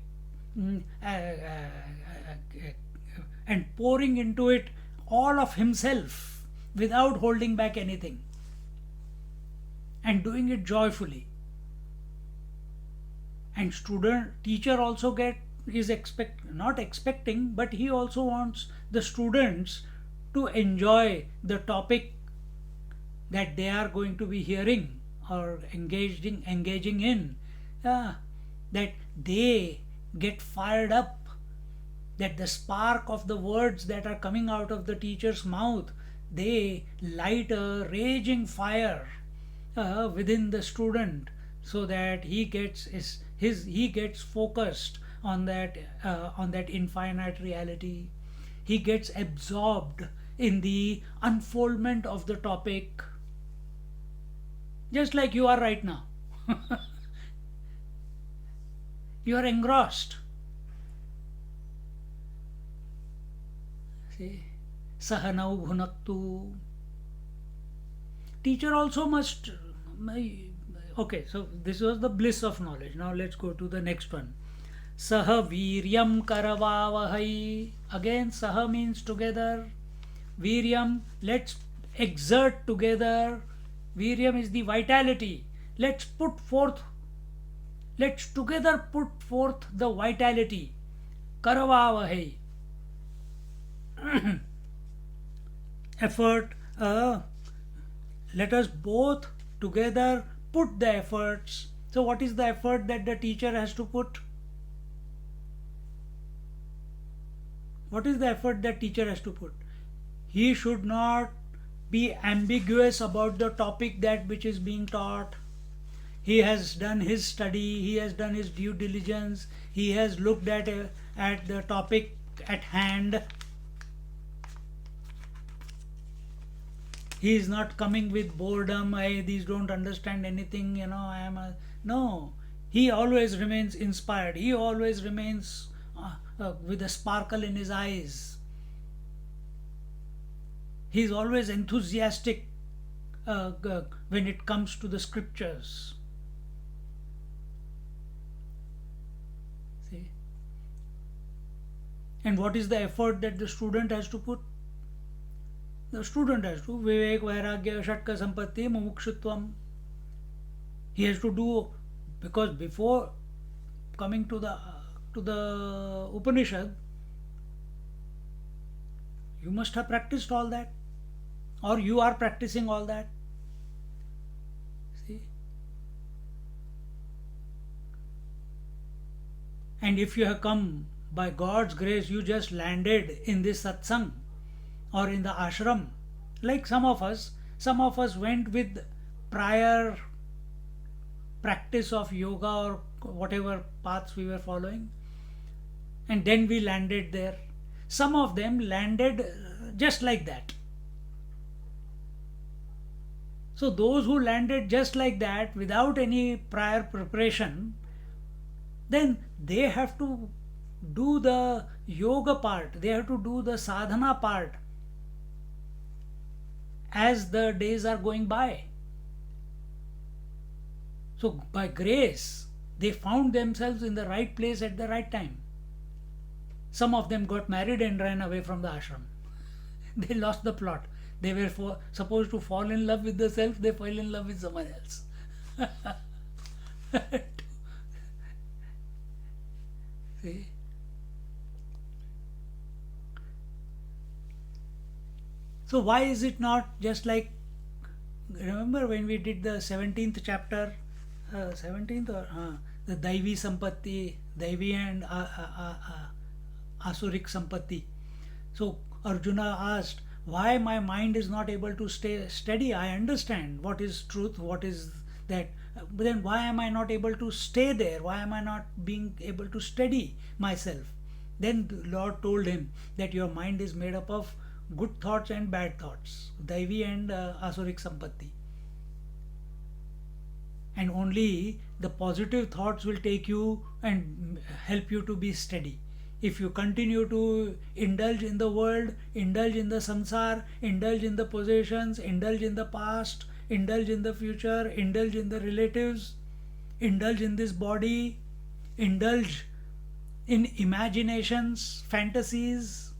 and pouring into it all of himself without holding back anything, and doing it joyfully. And teacher also not expecting, but he also wants the students to enjoy the topic that they are going to be hearing or engaging in, that they get fired up, that the spark of the words that are coming out of the teacher's mouth, they light a raging fire within the student, so that he gets focused on that infinite reality. He gets absorbed in the unfoldment of the topic, just like you are right now. You are engrossed. See, sahanau bhunaktu. Teacher also must. Okay, so this was the bliss of knowledge. Now let's go to the next one. Saha viryam karavavahai. Again, saha means together. Viryam, let's exert together. Viryam is the vitality. Let's together put forth the vitality. Karavavahai. Effort. Let us both together put the efforts. So what is the effort that the teacher has to put? What is the effort that teacher has to put? He should not be ambiguous about the topic that which is being taught. He has done his study, he has done his due diligence, he has looked at the topic at hand. He is not coming with boredom. These don't understand anything. No. He always remains inspired. He always remains with a sparkle in his eyes. He is always enthusiastic when it comes to the scriptures. See? And what is the effort that the student has to put? The student has to Vivek, Vairagya, Shatka Sampatti, Mumukshutvam. He has to do, because before coming to the Upanishad, you must have practiced all that, or you are practicing all that. See? And if you have come by God's grace, you just landed in this satsang or in the ashram. Like some of us went with prior practice of yoga or whatever paths we were following, and then we landed there. Some of them landed just like that. So those who landed just like that without any prior preparation, then they have to do the yoga part, they have to do the sadhana part as the days are going by. So by grace, they found themselves in the right place at the right time. Some of them got married and ran away from the ashram. They lost the plot. They were supposed to fall in love with the self, they fell in love with someone else. See? So why is it not just like, remember when we did the 17th chapter, 17th or the Daivi Sampatti, Daivi and Asurik Sampatti. So Arjuna asked, why my mind is not able to stay steady? I understand what is truth, what is that, but then why am I not able to stay there? Why am I not being able to steady myself? Then the Lord told him that your mind is made up of good thoughts and bad thoughts, Daivi and Asurik Sampatti. And only the positive thoughts will take you and help you to be steady. If you continue to indulge in the world, indulge in the samsara, indulge in the possessions, indulge in the past, indulge in the future, indulge in the relatives, indulge in this body, indulge in imaginations, fantasies,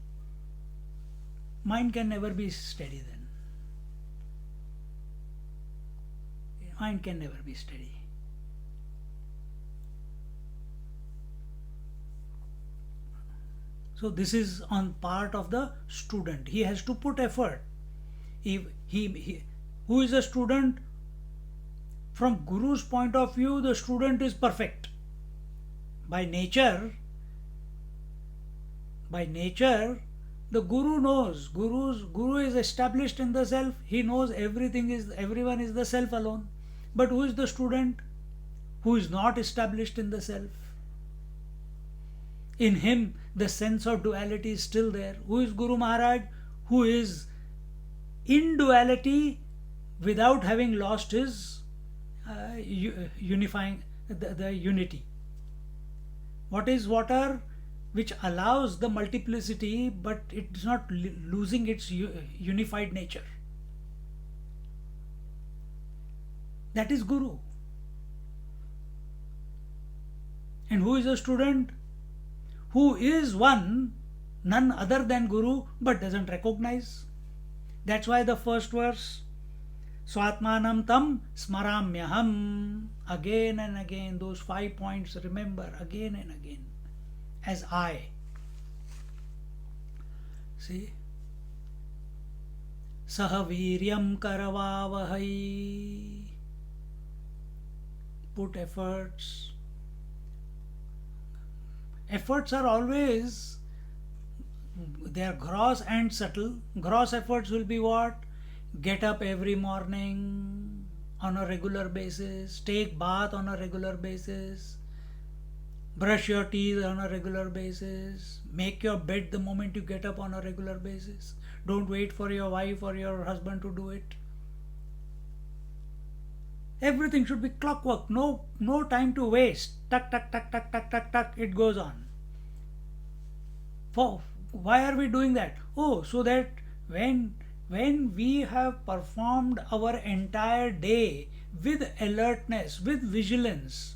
mind can never be steady then. Mind can never be steady. So this is on part of the student. He has to put effort. Who is a student? From Guru's point of view, the student is perfect. By nature, the Guru knows. Guru is established in the self. He knows everyone is the self alone. But who is the student? Who is not established in the self? In him, the sense of duality is still there. Who is Guru Maharaj? Who is in duality without having lost his unifying the unity. What is water? Which allows the multiplicity, but it is not losing its unified nature. That is Guru. And who is a student? Who is one, none other than Guru, but doesn't recognize. That's why the first verse, Swatmanam tam smaramyaham, again and again, those 5 points remember again and again, as I. See? Sahaviryam karavavahai. Put efforts. Efforts are always, they are gross and subtle. Gross efforts will be what? Get up every morning on a regular basis, take bath on a regular basis, brush your teeth on a regular basis, make your bed the moment you get up on a regular basis. Don't wait for your wife or your husband to do it. Everything should be clockwork, no time to waste. Tuck, tuck, tuck, tuck, tuck, tuck, tuck, it goes on. Why are we doing that? Oh, so that when when we have performed our entire day with alertness, with vigilance,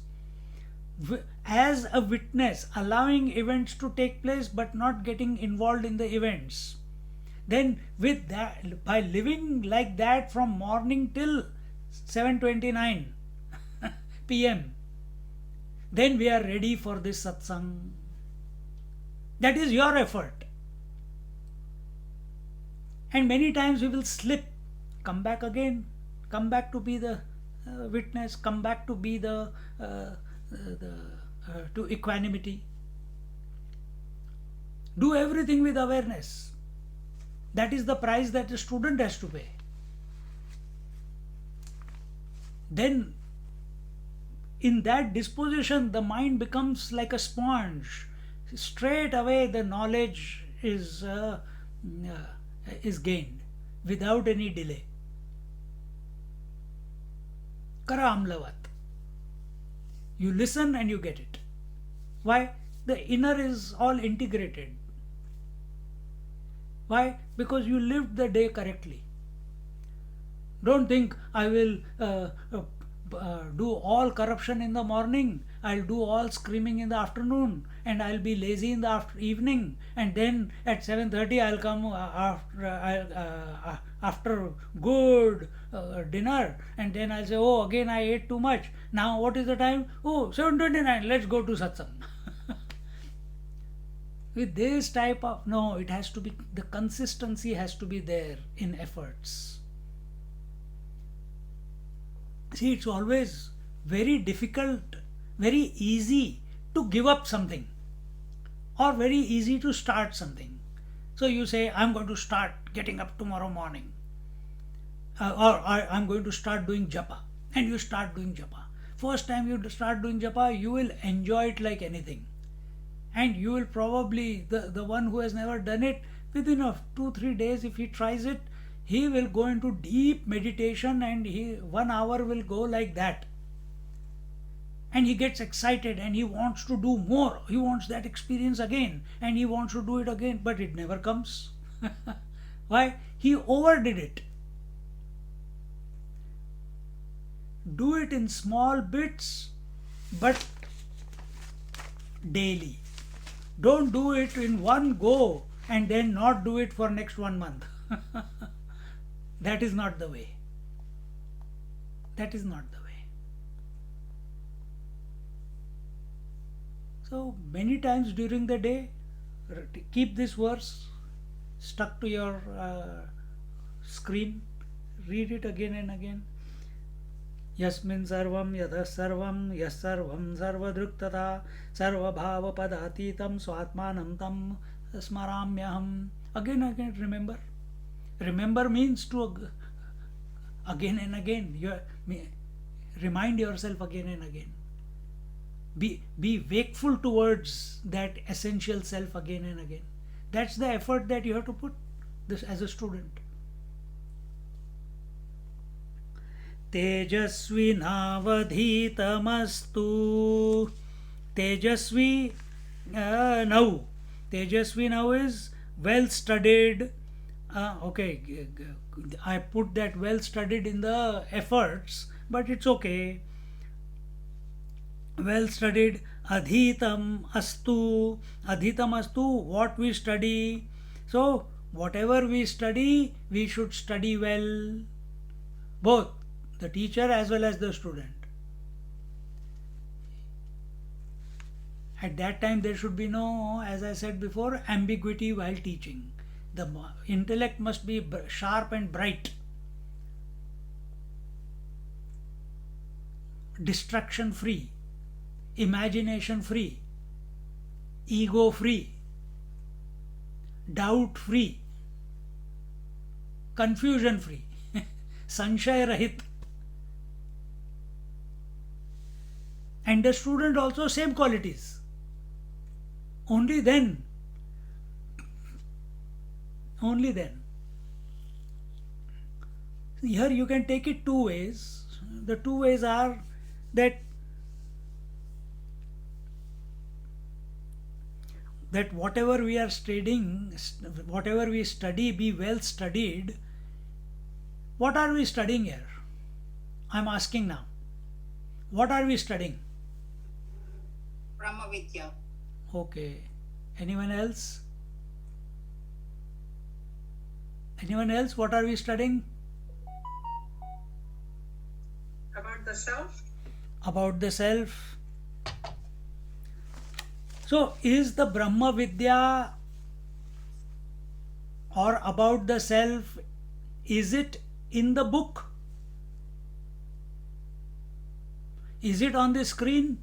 as a witness, allowing events to take place but not getting involved in the events, then with that, by living like that from morning till 7:29 p.m., then we are ready for this satsang. That is your effort. And many times we will slip, come back again, come back to be the witness, come back to be the to equanimity. Do everything with awareness. That is the price that the student has to pay. Then in that disposition the mind becomes like a sponge. Straight away the knowledge is gained without any delay. Kara amlavat. You listen and you get it. Why? The inner is all integrated. Why? Because you lived the day correctly. Don't think I will do all corruption in the morning, I'll do all screaming in the afternoon, and I'll be lazy in the evening, and then at 7:30 I'll come after good dinner, and then I'll say, oh, again I ate too much. Now what is the time? Oh, 7:29. Let's go to satsang. With this type of, no, it has to be, the consistency has to be there in efforts. See, it's always very difficult, very easy to give up something, or very easy to start something. So you say, I'm going to start getting up tomorrow morning, or I'm going to start doing japa, and you start doing japa. First time you start doing japa, you will enjoy it like anything, and you will probably, the one who has never done it, within 2-3 days, if he tries it, he will go into deep meditation, and 1 hour will go like that, and he gets excited and he wants to do more, he wants that experience again, and he wants to do it again, but it never comes. Why? He overdid it. Do it in small bits, but daily. Don't do it in one go and then not do it for next 1 month. That is not the way. That is not the way. So many times during the day, keep this verse stuck to your screen, read it again and again. Yasmin sarvam yatha sarvam yas sarvam sarvadruk tata sarvabhava padatitam swatmanam tam smaramyaham. Again and again remember. Remember means to again and again. Remind yourself again and again. Be wakeful towards that essential self again and again. That's the effort that you have to put this as a student. Tejasvinavadhitamastu. Tejasvi now. Tejasvi now is well studied. Okay, I put that well studied in the efforts, but it's okay. Well studied. Adhitam astu. Adhitam astu, what we study. So, whatever we study, we should study well. Both the teacher as well as the student. At that time, there should be no, as I said before, ambiguity while teaching. The intellect must be sharp and bright, distraction free, imagination free, ego free, doubt free, confusion free, sanshay rahit. And the student also same qualities. Only then. Here you can take it two ways. The two ways are that whatever we are studying, whatever we study, be well studied, what are we studying here? I'm asking now. What are we studying? Brahma Vidya. Okay. Anyone else? Anyone else? What are we studying? About the self? About the self. So, is the Brahma Vidya or about the self, is it in the book? Is it on the screen?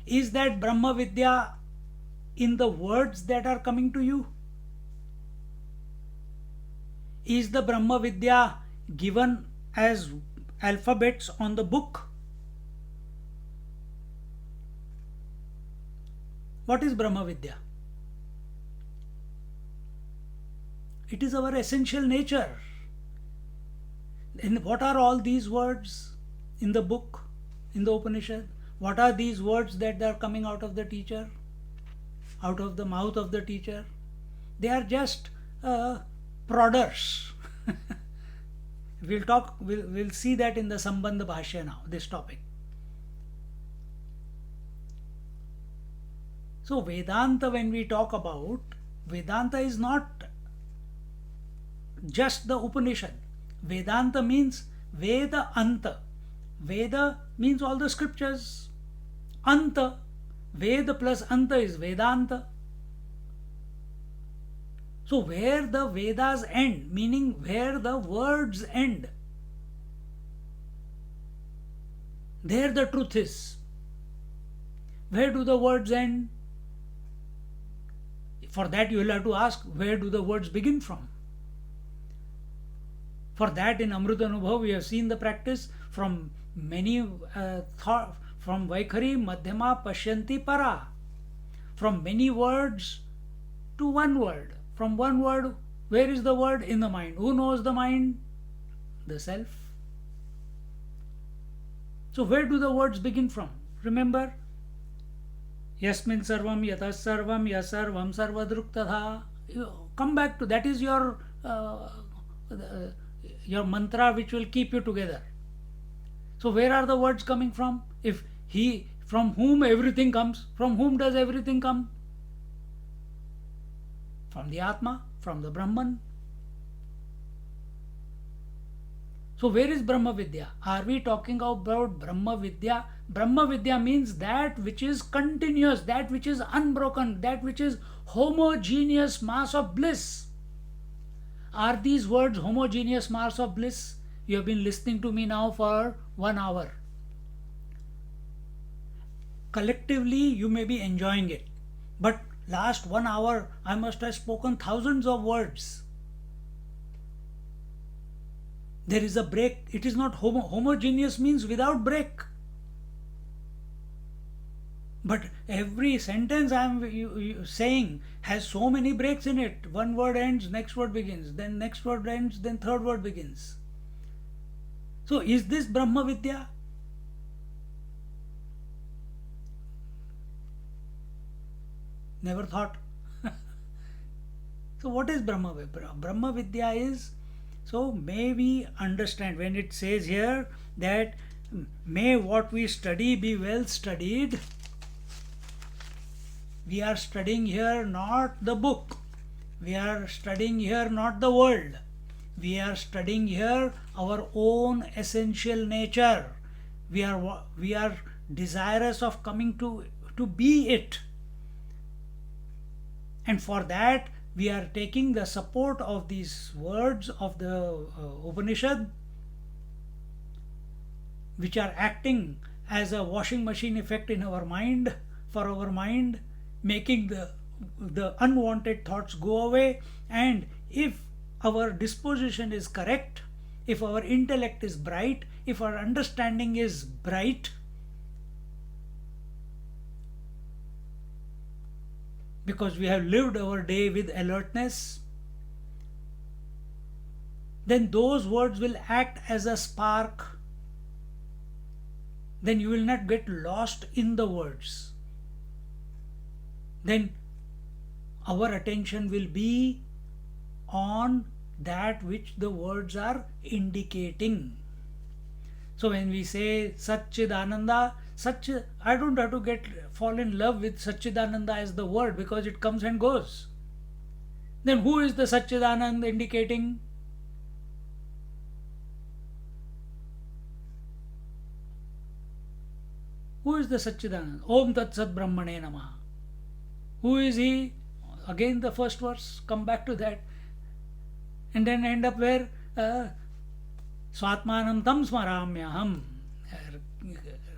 Is that Brahma Vidya in the words that are coming to you? Is the Brahma Vidya given as alphabets on the book? What is Brahma Vidya? It is our essential nature. And what are all these words in the book, in the Upanishad? What are these words that are coming out of the teacher, out of the mouth of the teacher? They are just prodders. We'll see that in the Sambandha Bhashya now, this topic. So Vedanta, when we talk about, Vedanta is not just the Upanishad. Vedanta means Veda Anta. Veda means all the scriptures. Anta, Veda plus Anta is Vedanta. So where the Vedas end, meaning where the words end, there the truth is. Where do the words end? For that you will have to ask, where do the words begin from? For that in Amrita Anubhav we have seen the practice from many from Vaikhari, Madhyama, Pashyanti, Para. From many words to one word. From one word, where is the word? In the mind. Who knows the mind? The self. So where do the words begin from? Remember, Yasmin sarvam yatas sarvam yasarvam sarvadruk tadha. Come back to that is your mantra which will keep you together. So where are the words coming from? If he, from whom everything comes, from whom does everything come? From the Atma, from the Brahman. So where is Brahma Vidya? Are we talking about Brahma Vidya? Brahma Vidya means that which is continuous, that which is unbroken, that which is homogeneous mass of bliss. Are these words homogeneous mass of bliss? You have been listening to me now for 1 hour. Collectively, you may be enjoying it. But last 1 hour, I must have spoken thousands of words. There is a break. It is not homogeneous means without break. But every sentence I am saying has so many breaks in it. One word ends, next word begins. Then next word ends, then third word begins. So is this Brahma Vidya? Never thought. So what is Brahma Vidya? Brahma Vidya is, so may we understand when it says here that may what we study be well studied. We are studying here not the book. We are studying here not the world. We are studying here our own essential nature. We are desirous of coming to be it. And for that, we are taking the support of these words of the Upanishad, which are acting as a washing machine effect in our mind, for our mind, making the unwanted thoughts go away. And if our disposition is correct, if our intellect is bright, if our understanding is bright, because we have lived our day with alertness, then those words will act as a spark. Then you will not get lost in the words. Then our attention will be on that which the words are indicating. So when we say Satchidananda, I don't have to fall in love with Satchidananda as the word, because it comes and goes. Then who is the Satchidananda indicating? Who is the Satchidananda? Om Tat Sat Brahmane Namaha. Who is he? Again the first verse, come back to that. And then end up where? Swatmanam tam smaramyaham.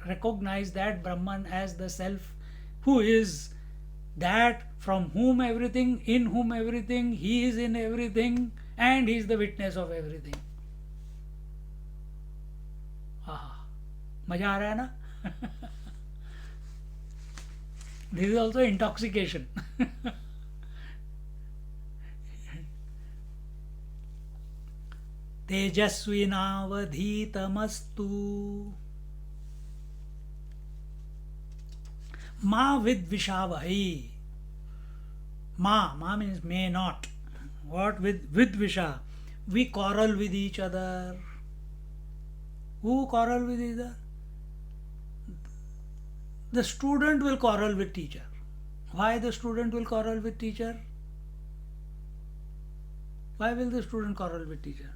Recognize that Brahman as the self, who is that from whom everything, in whom everything, he is in everything, and he is the witness of everything. मजा आ रहा है ना? This is also intoxication. तेजस्विनावधीतमस्तु मा विद्विषावहै. Ma means may not. What with Vidvisha? We quarrel with each other. Who quarrel with each other? The student will quarrel with teacher. Why the student will quarrel with teacher? Why will the student quarrel with teacher?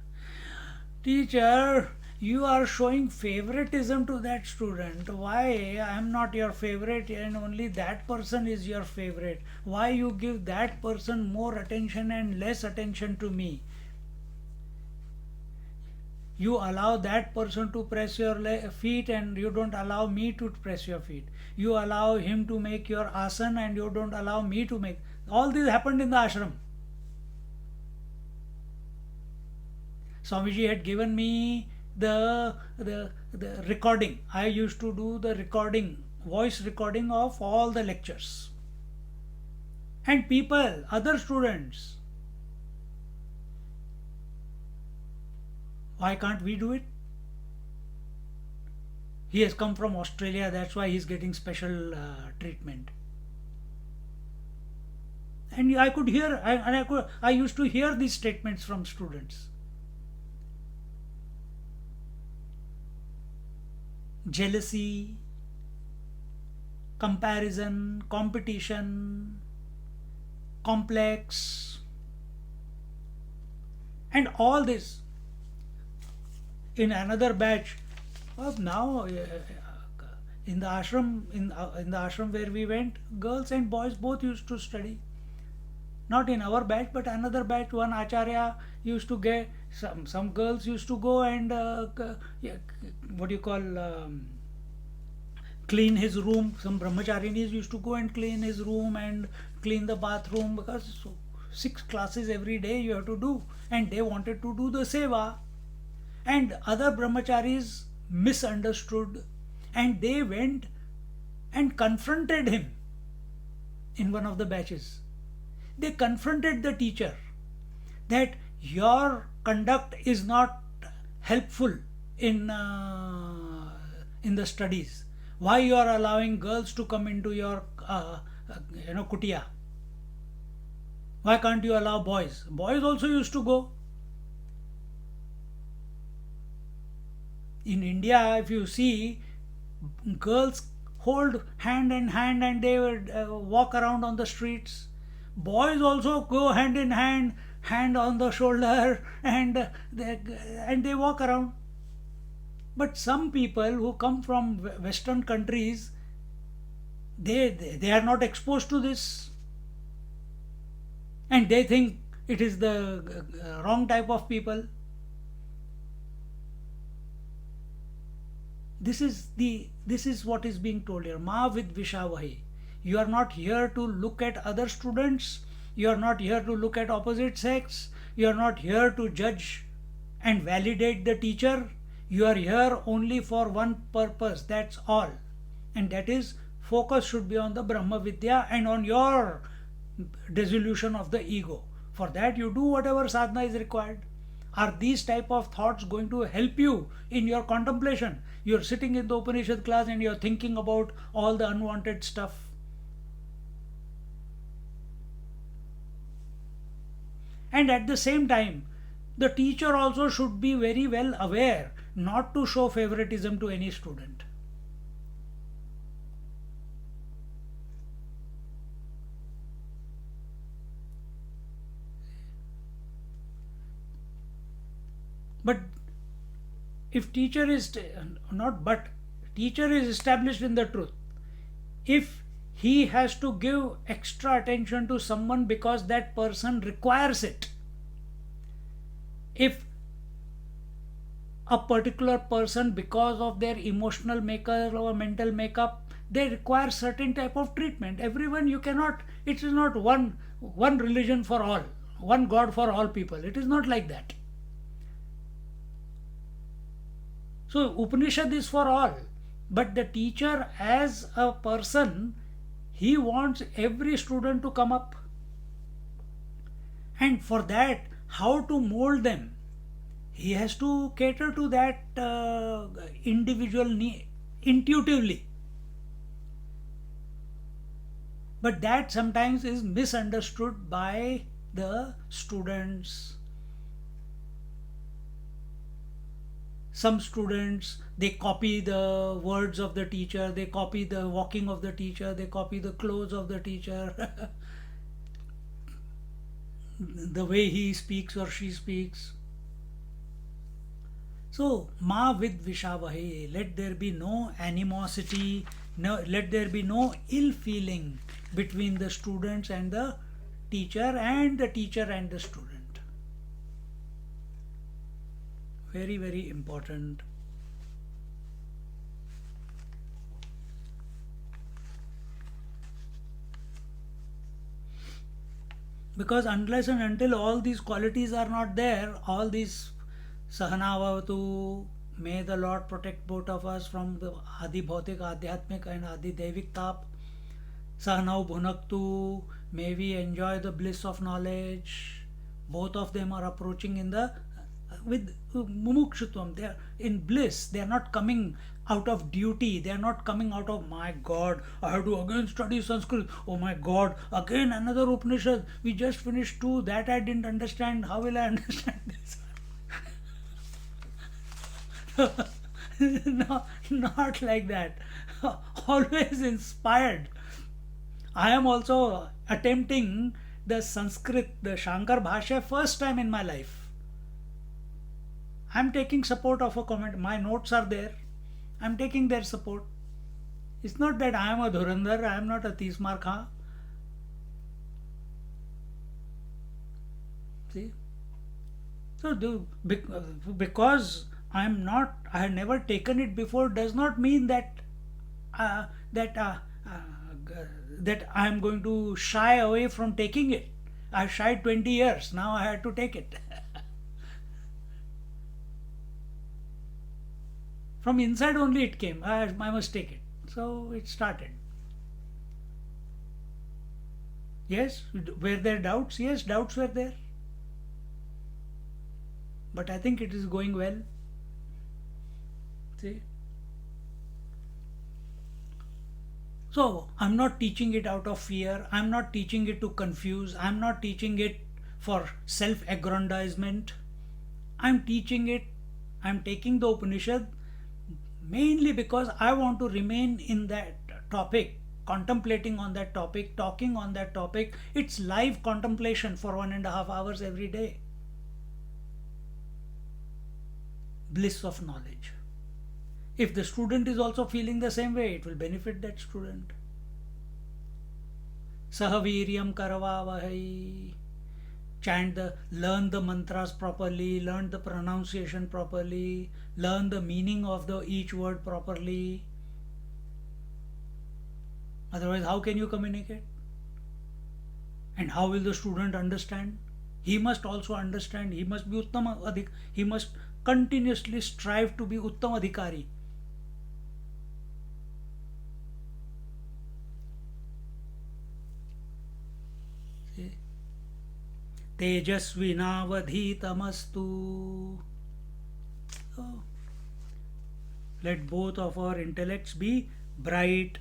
Teacher, you are showing favoritism to that student. Why I am not your favorite and only that person is your favorite? Why you give that person more attention and less attention to me? You allow that person to press your feet and you don't allow me to press your feet. You allow him to make your asana and you don't allow me to make. All this happened in the ashram. Swamiji had given me the recording. I used to do the recording, voice recording of all the lectures. And people, other students, why can't we do it? He has come from Australia, that's why he's getting special treatment. And I could hear, I used to hear these statements from students. Jealousy, comparison, competition, complex, and all this. In another batch, now in the ashram, in the ashram where we went, girls and boys both used to study. Not in our batch, but another batch. One acharya used to get some girls used to go and clean his room. Some brahmacharinis used to go and clean his room and clean the bathroom, because 6 classes every day you have to do, and they wanted to do the seva. And other brahmacharis misunderstood and they went and confronted him in one of the batches. They confronted the teacher that your conduct is not helpful in the studies. Why you are allowing girls to come into your kutia? Why can't you allow boys? Boys also used to go. In India, if you see, girls hold hand in hand and they would walk around on the streets. Boys also go hand in hand, hand on the shoulder, and they walk around. But some people who come from Western countries, they are not exposed to this, and they think it is the wrong type of people. This is what is being told here. Ma vidvishavahi. You are not here to look at other students. You are not here to look at opposite sex. You are not here to judge and validate the teacher. You are here only for one purpose. That's all. And that is, focus should be on the Brahma Vidya and on your dissolution of the ego. For that you do whatever sadhana is required. Are these type of thoughts going to help you in your contemplation? You're sitting in the Upanishad class and you're thinking about all the unwanted stuff. And at the same time, the teacher also should be very well aware not to show favoritism to any student. But if teacher is not but teacher is established in the truth, if he has to give extra attention to someone because that person requires it, if a particular person, because of their emotional makeup or mental makeup, they require certain type of treatment, everyone, you cannot, it is not one religion for all, one god for all people, it is not like that. So Upanishad is for all, but the teacher as a person, he wants every student to come up, and for that, how to mold them, he has to cater to that individual need intuitively. But that sometimes is misunderstood by the students. Some students, they copy the words of the teacher, they copy the walking of the teacher, they copy the clothes of the teacher, the way he speaks or she speaks. So, ma vid vishavahe, let there be no animosity, no, let there be no ill feeling between the students and the teacher and the teacher and the student. Very, very important. Because unless and until all these qualities are not there, all these Sahanavavatu, may the Lord protect both of us from the Adi Bhautik, Adhyatmik and Adi Devik Tap. Sahanav Bhunaktu, may we enjoy the bliss of knowledge. Both of them are approaching in the with mumukshutvam, they are in bliss, they are not coming out of duty, they are not coming out of, my god, I have to again study Sanskrit, oh my god, again another Upanishad, we just finished two, that I didn't understand, how will I understand this? No, not like that. Always inspired. I am also attempting the Sanskrit, the Shankar Bhashya, first time in my life. I am taking support of a comment. My notes are there. I am taking their support. It's not that I am a Dhurandhar, I am not a Tismar Khan. See? So, because I have never taken it before, does not mean that that I am going to shy away from taking it. I shied 20 years, now I had to take it. From inside only it came, I must take it. So it started. Yes, were there doubts? Yes, doubts were there. But I think it is going well. See? So I'm not teaching it out of fear, I'm not teaching it to confuse, I'm not teaching it for self-aggrandizement. I'm teaching it, I'm taking the Upanishad mainly because I want to remain in that topic, contemplating on that topic, talking on that topic. It's live contemplation for 1.5 hours every day. Bliss of knowledge. If the student is also feeling the same way, it will benefit that student. Sahaviryam karavavahai. Learn the mantras properly, learn the pronunciation properly, learn the meaning of each word properly. Otherwise, how can you communicate? And how will the student understand? He must also understand. He must be Uttama. He must continuously strive to be Uttama Adhikari. Tejasvinavadhitamastu. So, let both of our intellects be bright.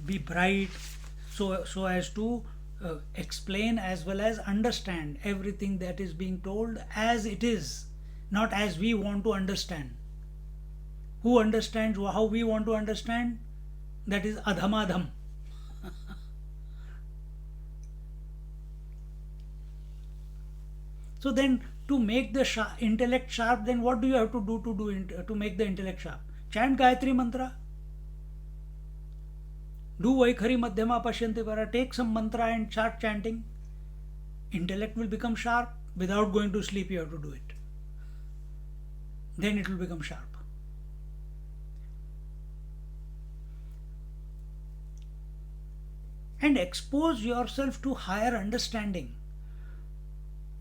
Be bright, so as to explain as well as understand everything that is being told as it is, not as we want to understand. Who understands how we want to understand? That is adhamadham. So then, to make the intellect sharp, then what do you have to do to make the intellect sharp? Chant Gayatri mantra. Do Vaikhari Madhyama Pashyanti Para. Take some mantra and start chanting. Intellect will become sharp. Without going to sleep, you have to do it. Then it will become sharp. And expose yourself to higher understanding.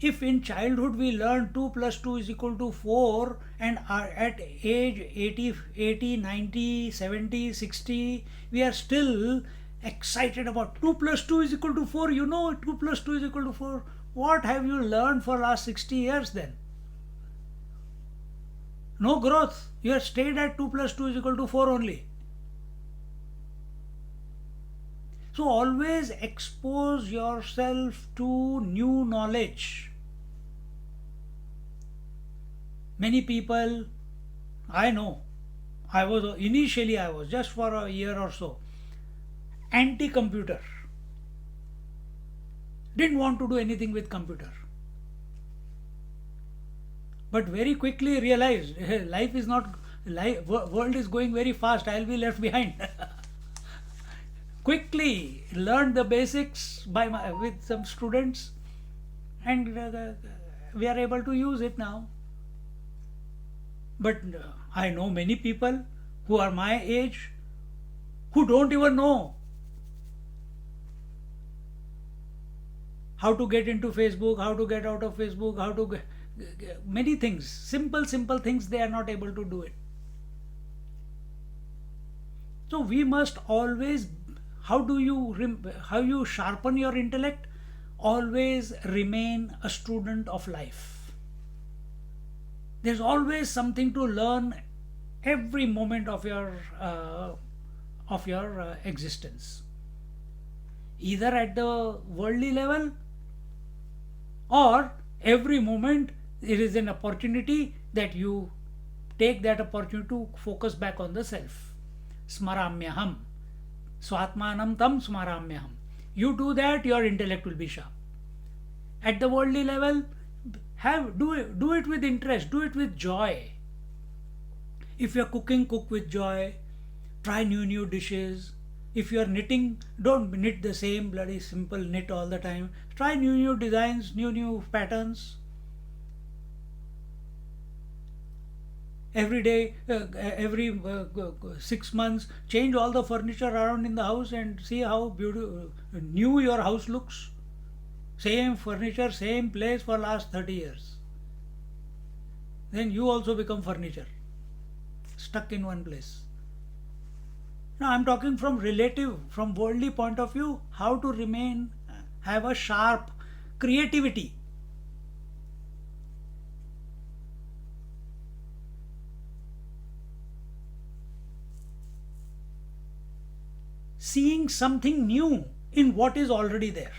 If in childhood we learn 2 plus 2 is equal to 4, and are at age 80, 90, 70, 60, we are still excited about 2 plus 2 is equal to 4. You know 2 plus 2 is equal to 4. What have you learned for last 60 years then? No growth. You have stayed at 2 plus 2 is equal to 4 only. So always expose yourself to new knowledge. Many people, I know, I was just for a year or so anti-computer. Didn't want to do anything with computer. But very quickly realized world is going very fast. I'll be left behind. Quickly learned the basics with some students, and we are able to use it now. But I know many people who are my age who don't even know how to get into Facebook, how to get out of Facebook, how to many things, simple things, they are not able to do it. So we must always, how you sharpen your intellect? Always remain a student of life. There's always something to learn every moment of your existence, either at the worldly level, or every moment it is an opportunity that you take that opportunity to focus back on the self. Smaramyaham. Swatmanam tam smaramyaham. You do that, your intellect will be sharp. At the worldly level, do it with interest, do it with joy. If you're cooking, cook with joy. Try new dishes. If you're knitting, don't knit the same bloody simple knit all the time. Try new designs, new patterns. Every day, every 6 months, change all the furniture around in the house and see how beautiful, new your house looks. Same furniture, same place for last 30 years. Then you also become furniture, stuck in one place. Now I'm talking from worldly point of view, how to have a sharp creativity. Seeing something new in what is already there.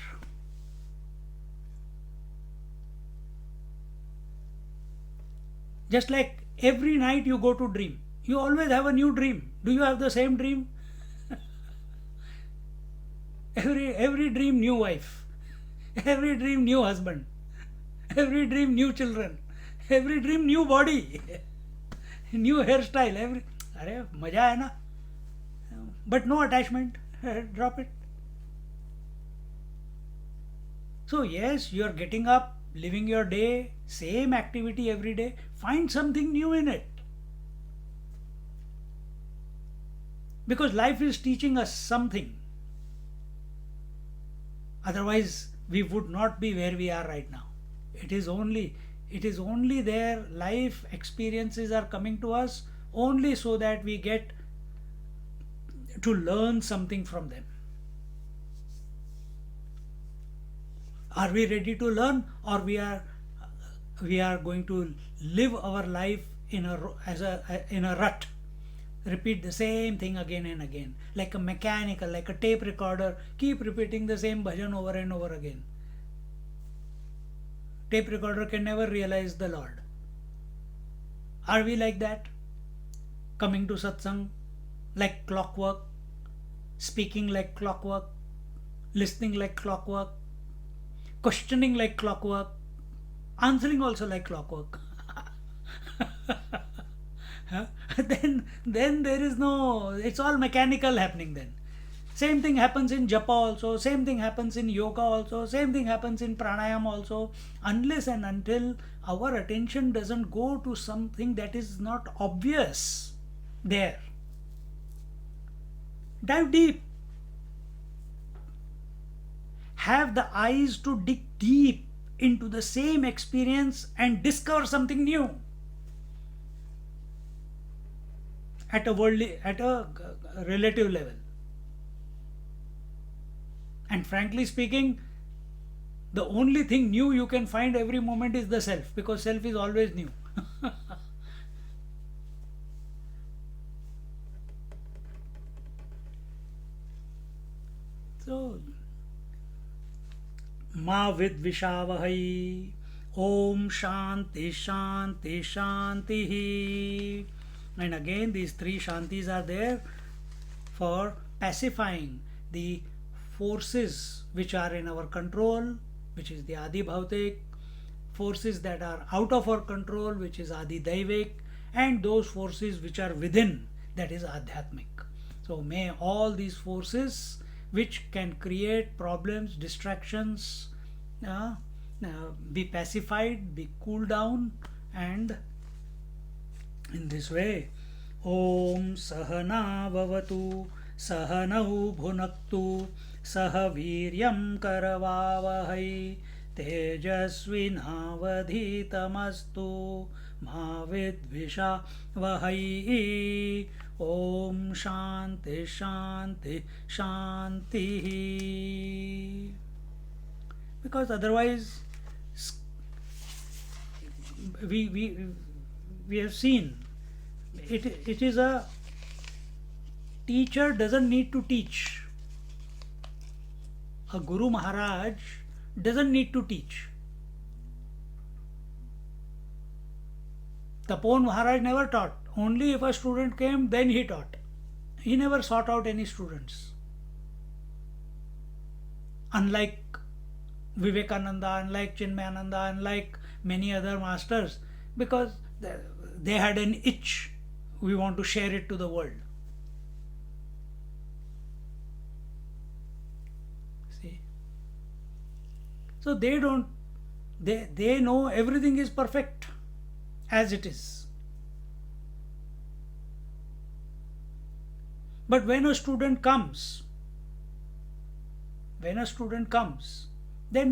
Just like every night you go to dream, you always have a new dream. Do you have the same dream? every dream new wife, every dream new husband, every dream new children, every dream new body, new hairstyle. अरे मजा है ना? But no attachment. Drop it. So yes, you are getting up, living your day, same activity every day. Find something new in it. Because life is teaching us something. Otherwise, we would not be where we are right now. It is only there. Life experiences are coming to us only so that we get to learn something from them. Are we ready to learn, or we are going to live our life in a rut? repeat the same thing again and again, like a mechanical, like a tape recorder, keep repeating the same bhajan over and over again. Tape recorder can never realize the Lord. Are we like that? Coming to satsang like clockwork, speaking like clockwork, listening like clockwork, questioning like clockwork, answering also like clockwork. Huh? Then there is no, it's all mechanical happening then. Same thing happens in japa also, same thing happens in yoga also, same thing happens in pranayam also. Unless and until our attention doesn't go to something that is not obvious there. Dive deep. Have the eyes to dig deep into the same experience and discover something new at a worldly, at a relative level. And frankly speaking, the only thing new you can find every moment is the self, because self is always new. So, ma vidvishavahai, om shanti shanti shanti. And again, these three shantis are there for pacifying the forces which are in our control, which is the Adi Bhautik, forces that are out of our control, which is Adi Daivik, and those forces which are within, that is Adhyatmic. So may all these forces which can create problems, distractions, be pacified, be cooled down, and in this way, Om Sahana Bhavatu Sahanau Bhunaktu Saha Viryam Karavavahai Tejasvinavadhitamastu Ma Vidvishavahai. Om Shanti Shanti Shanti. Because otherwise we have seen it is a teacher doesn't need to teach. A Guru Maharaj doesn't need to teach. Tapon Maharaj never taught. Only if a student came, then he taught. He never sought out any students. Unlike Vivekananda, unlike Chinmayananda, unlike many other masters, because they had an itch. We want to share it to the world. See? So they don't, they know everything is perfect as it is. But when a student comes, then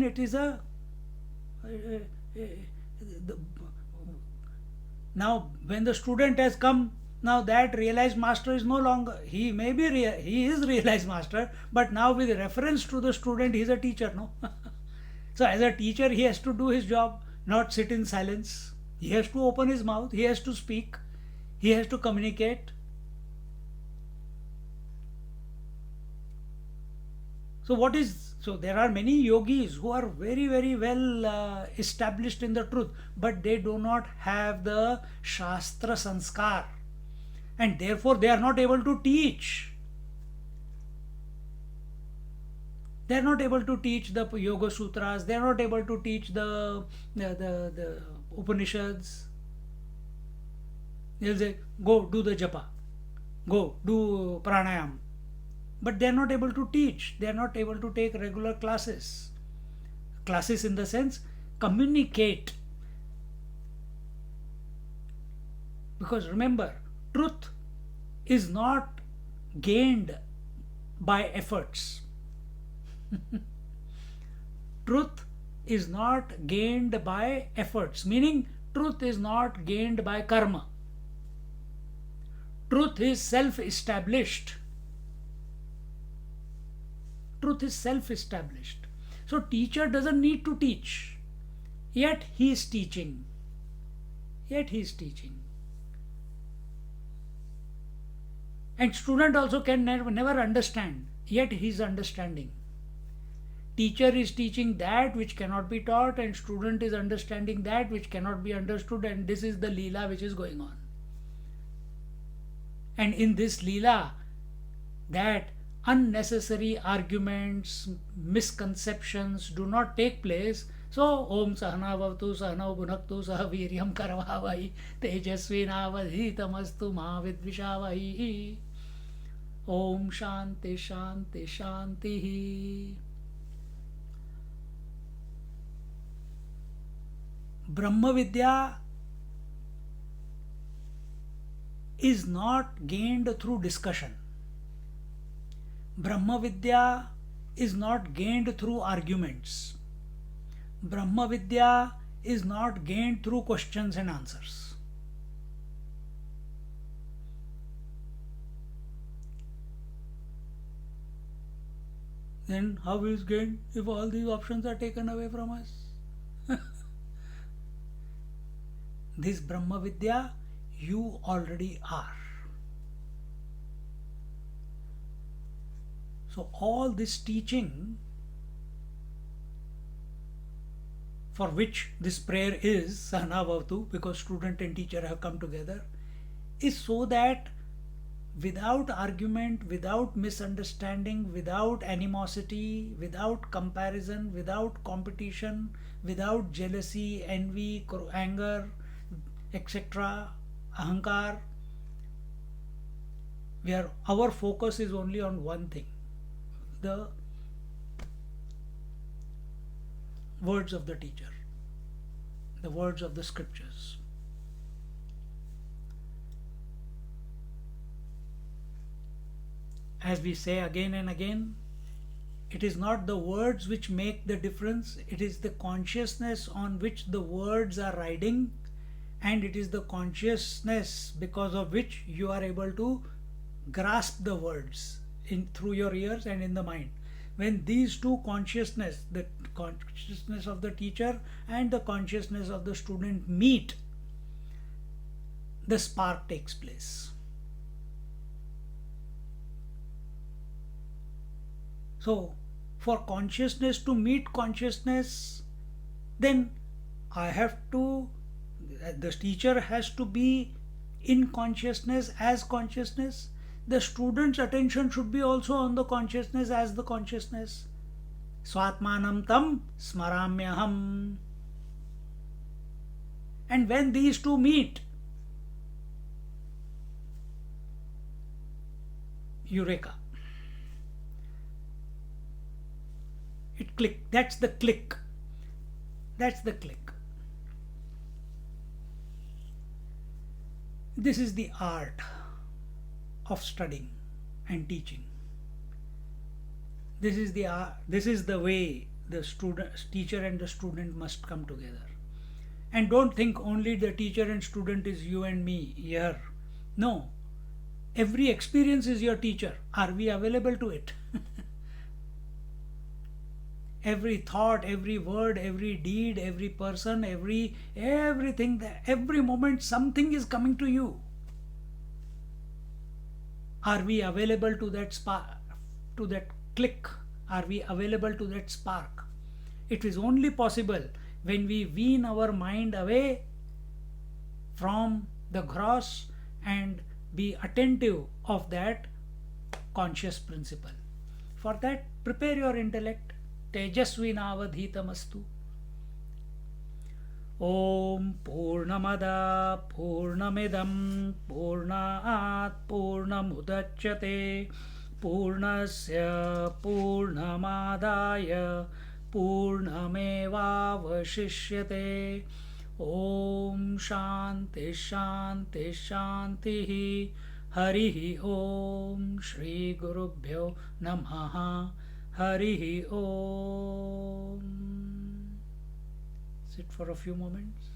it is now when the student has come, now that realized master is no longer, he is realized master, but now with reference to the student, he is a teacher, no? So as a teacher, he has to do his job, not sit in silence. He has to open his mouth, he has to speak, he has to communicate. So there are many yogis who are very, very well established in the truth, but they do not have the Shastra Sanskar, and therefore they are not able to teach. They are not able to teach the Yoga Sutras, they are not able to teach the Upanishads. They'll say, go do the japa, go do pranayam. But they are not able to teach, they are not able to take regular classes. Classes in the sense, communicate. Because remember, truth is not gained by efforts. Truth is not gained by efforts, meaning truth is not gained by karma. Truth is self-established. Truth is self-established. So teacher doesn't need to teach, yet he is teaching. And student also can never understand, yet he is understanding. Teacher is teaching that which cannot be taught, and student is understanding that which cannot be understood, and this is the Leela which is going on. And in this Leela, that unnecessary arguments, misconceptions do not take place. So, Om Sahana Vavtu Sahana Bhunaktu Sah Viryam Karavavahi Tejasvi Navadhitamastu Mahavidvishavahi. Om Shanti Shanti Shanti. Brahma Vidya is not gained through discussion. Brahma Vidya is not gained through arguments. Brahma Vidya is not gained through questions and answers. Then how is gained if all these options are taken away from us? This Brahma Vidya you already are. So all this teaching, for which this prayer is Sahana Bhavatu, because student and teacher have come together, is so that without argument, without misunderstanding, without animosity, without comparison, without competition, without jealousy, envy, anger, etc., ahankar, where our focus is only on one thing, the words of the teacher, the words of the scriptures. As we say again and again, it is not the words which make the difference, it is the consciousness on which the words are riding, and it is the consciousness because of which you are able to grasp the words through your ears and in the mind. When these two consciousness, the consciousness of the teacher and the consciousness of the student meet, the spark takes place. So, for consciousness to meet consciousness, then the teacher has to be in consciousness as consciousness. The student's attention should be also on the consciousness as the consciousness. Swatmanam tam smaramyaham. And when these two meet, eureka. It click. That's the click. That's the click. This is the art of studying and teaching. This is the way the teacher and the student must come together. And don't think only the teacher and student is you and me here. No. Every experience is your teacher. Are we available to it? Every thought, every word, every deed, every person, everything, every moment something is coming to you. Are we available to that spark, to that click? Are we available to that spark? It is only possible when we wean our mind away from the gross and be attentive of that conscious principle. For that, prepare your intellect. Tejasvi Navadhitamastu. Om Purnamada Purnamidam Purnaat Purnamudachyate Purnasya Purnamadaya Purnamevavashishyate. Om Shanti Shanti Shanti. Harihi Om Shri Gurubhyo Namaha. Harihi Om. Sit for a few moments.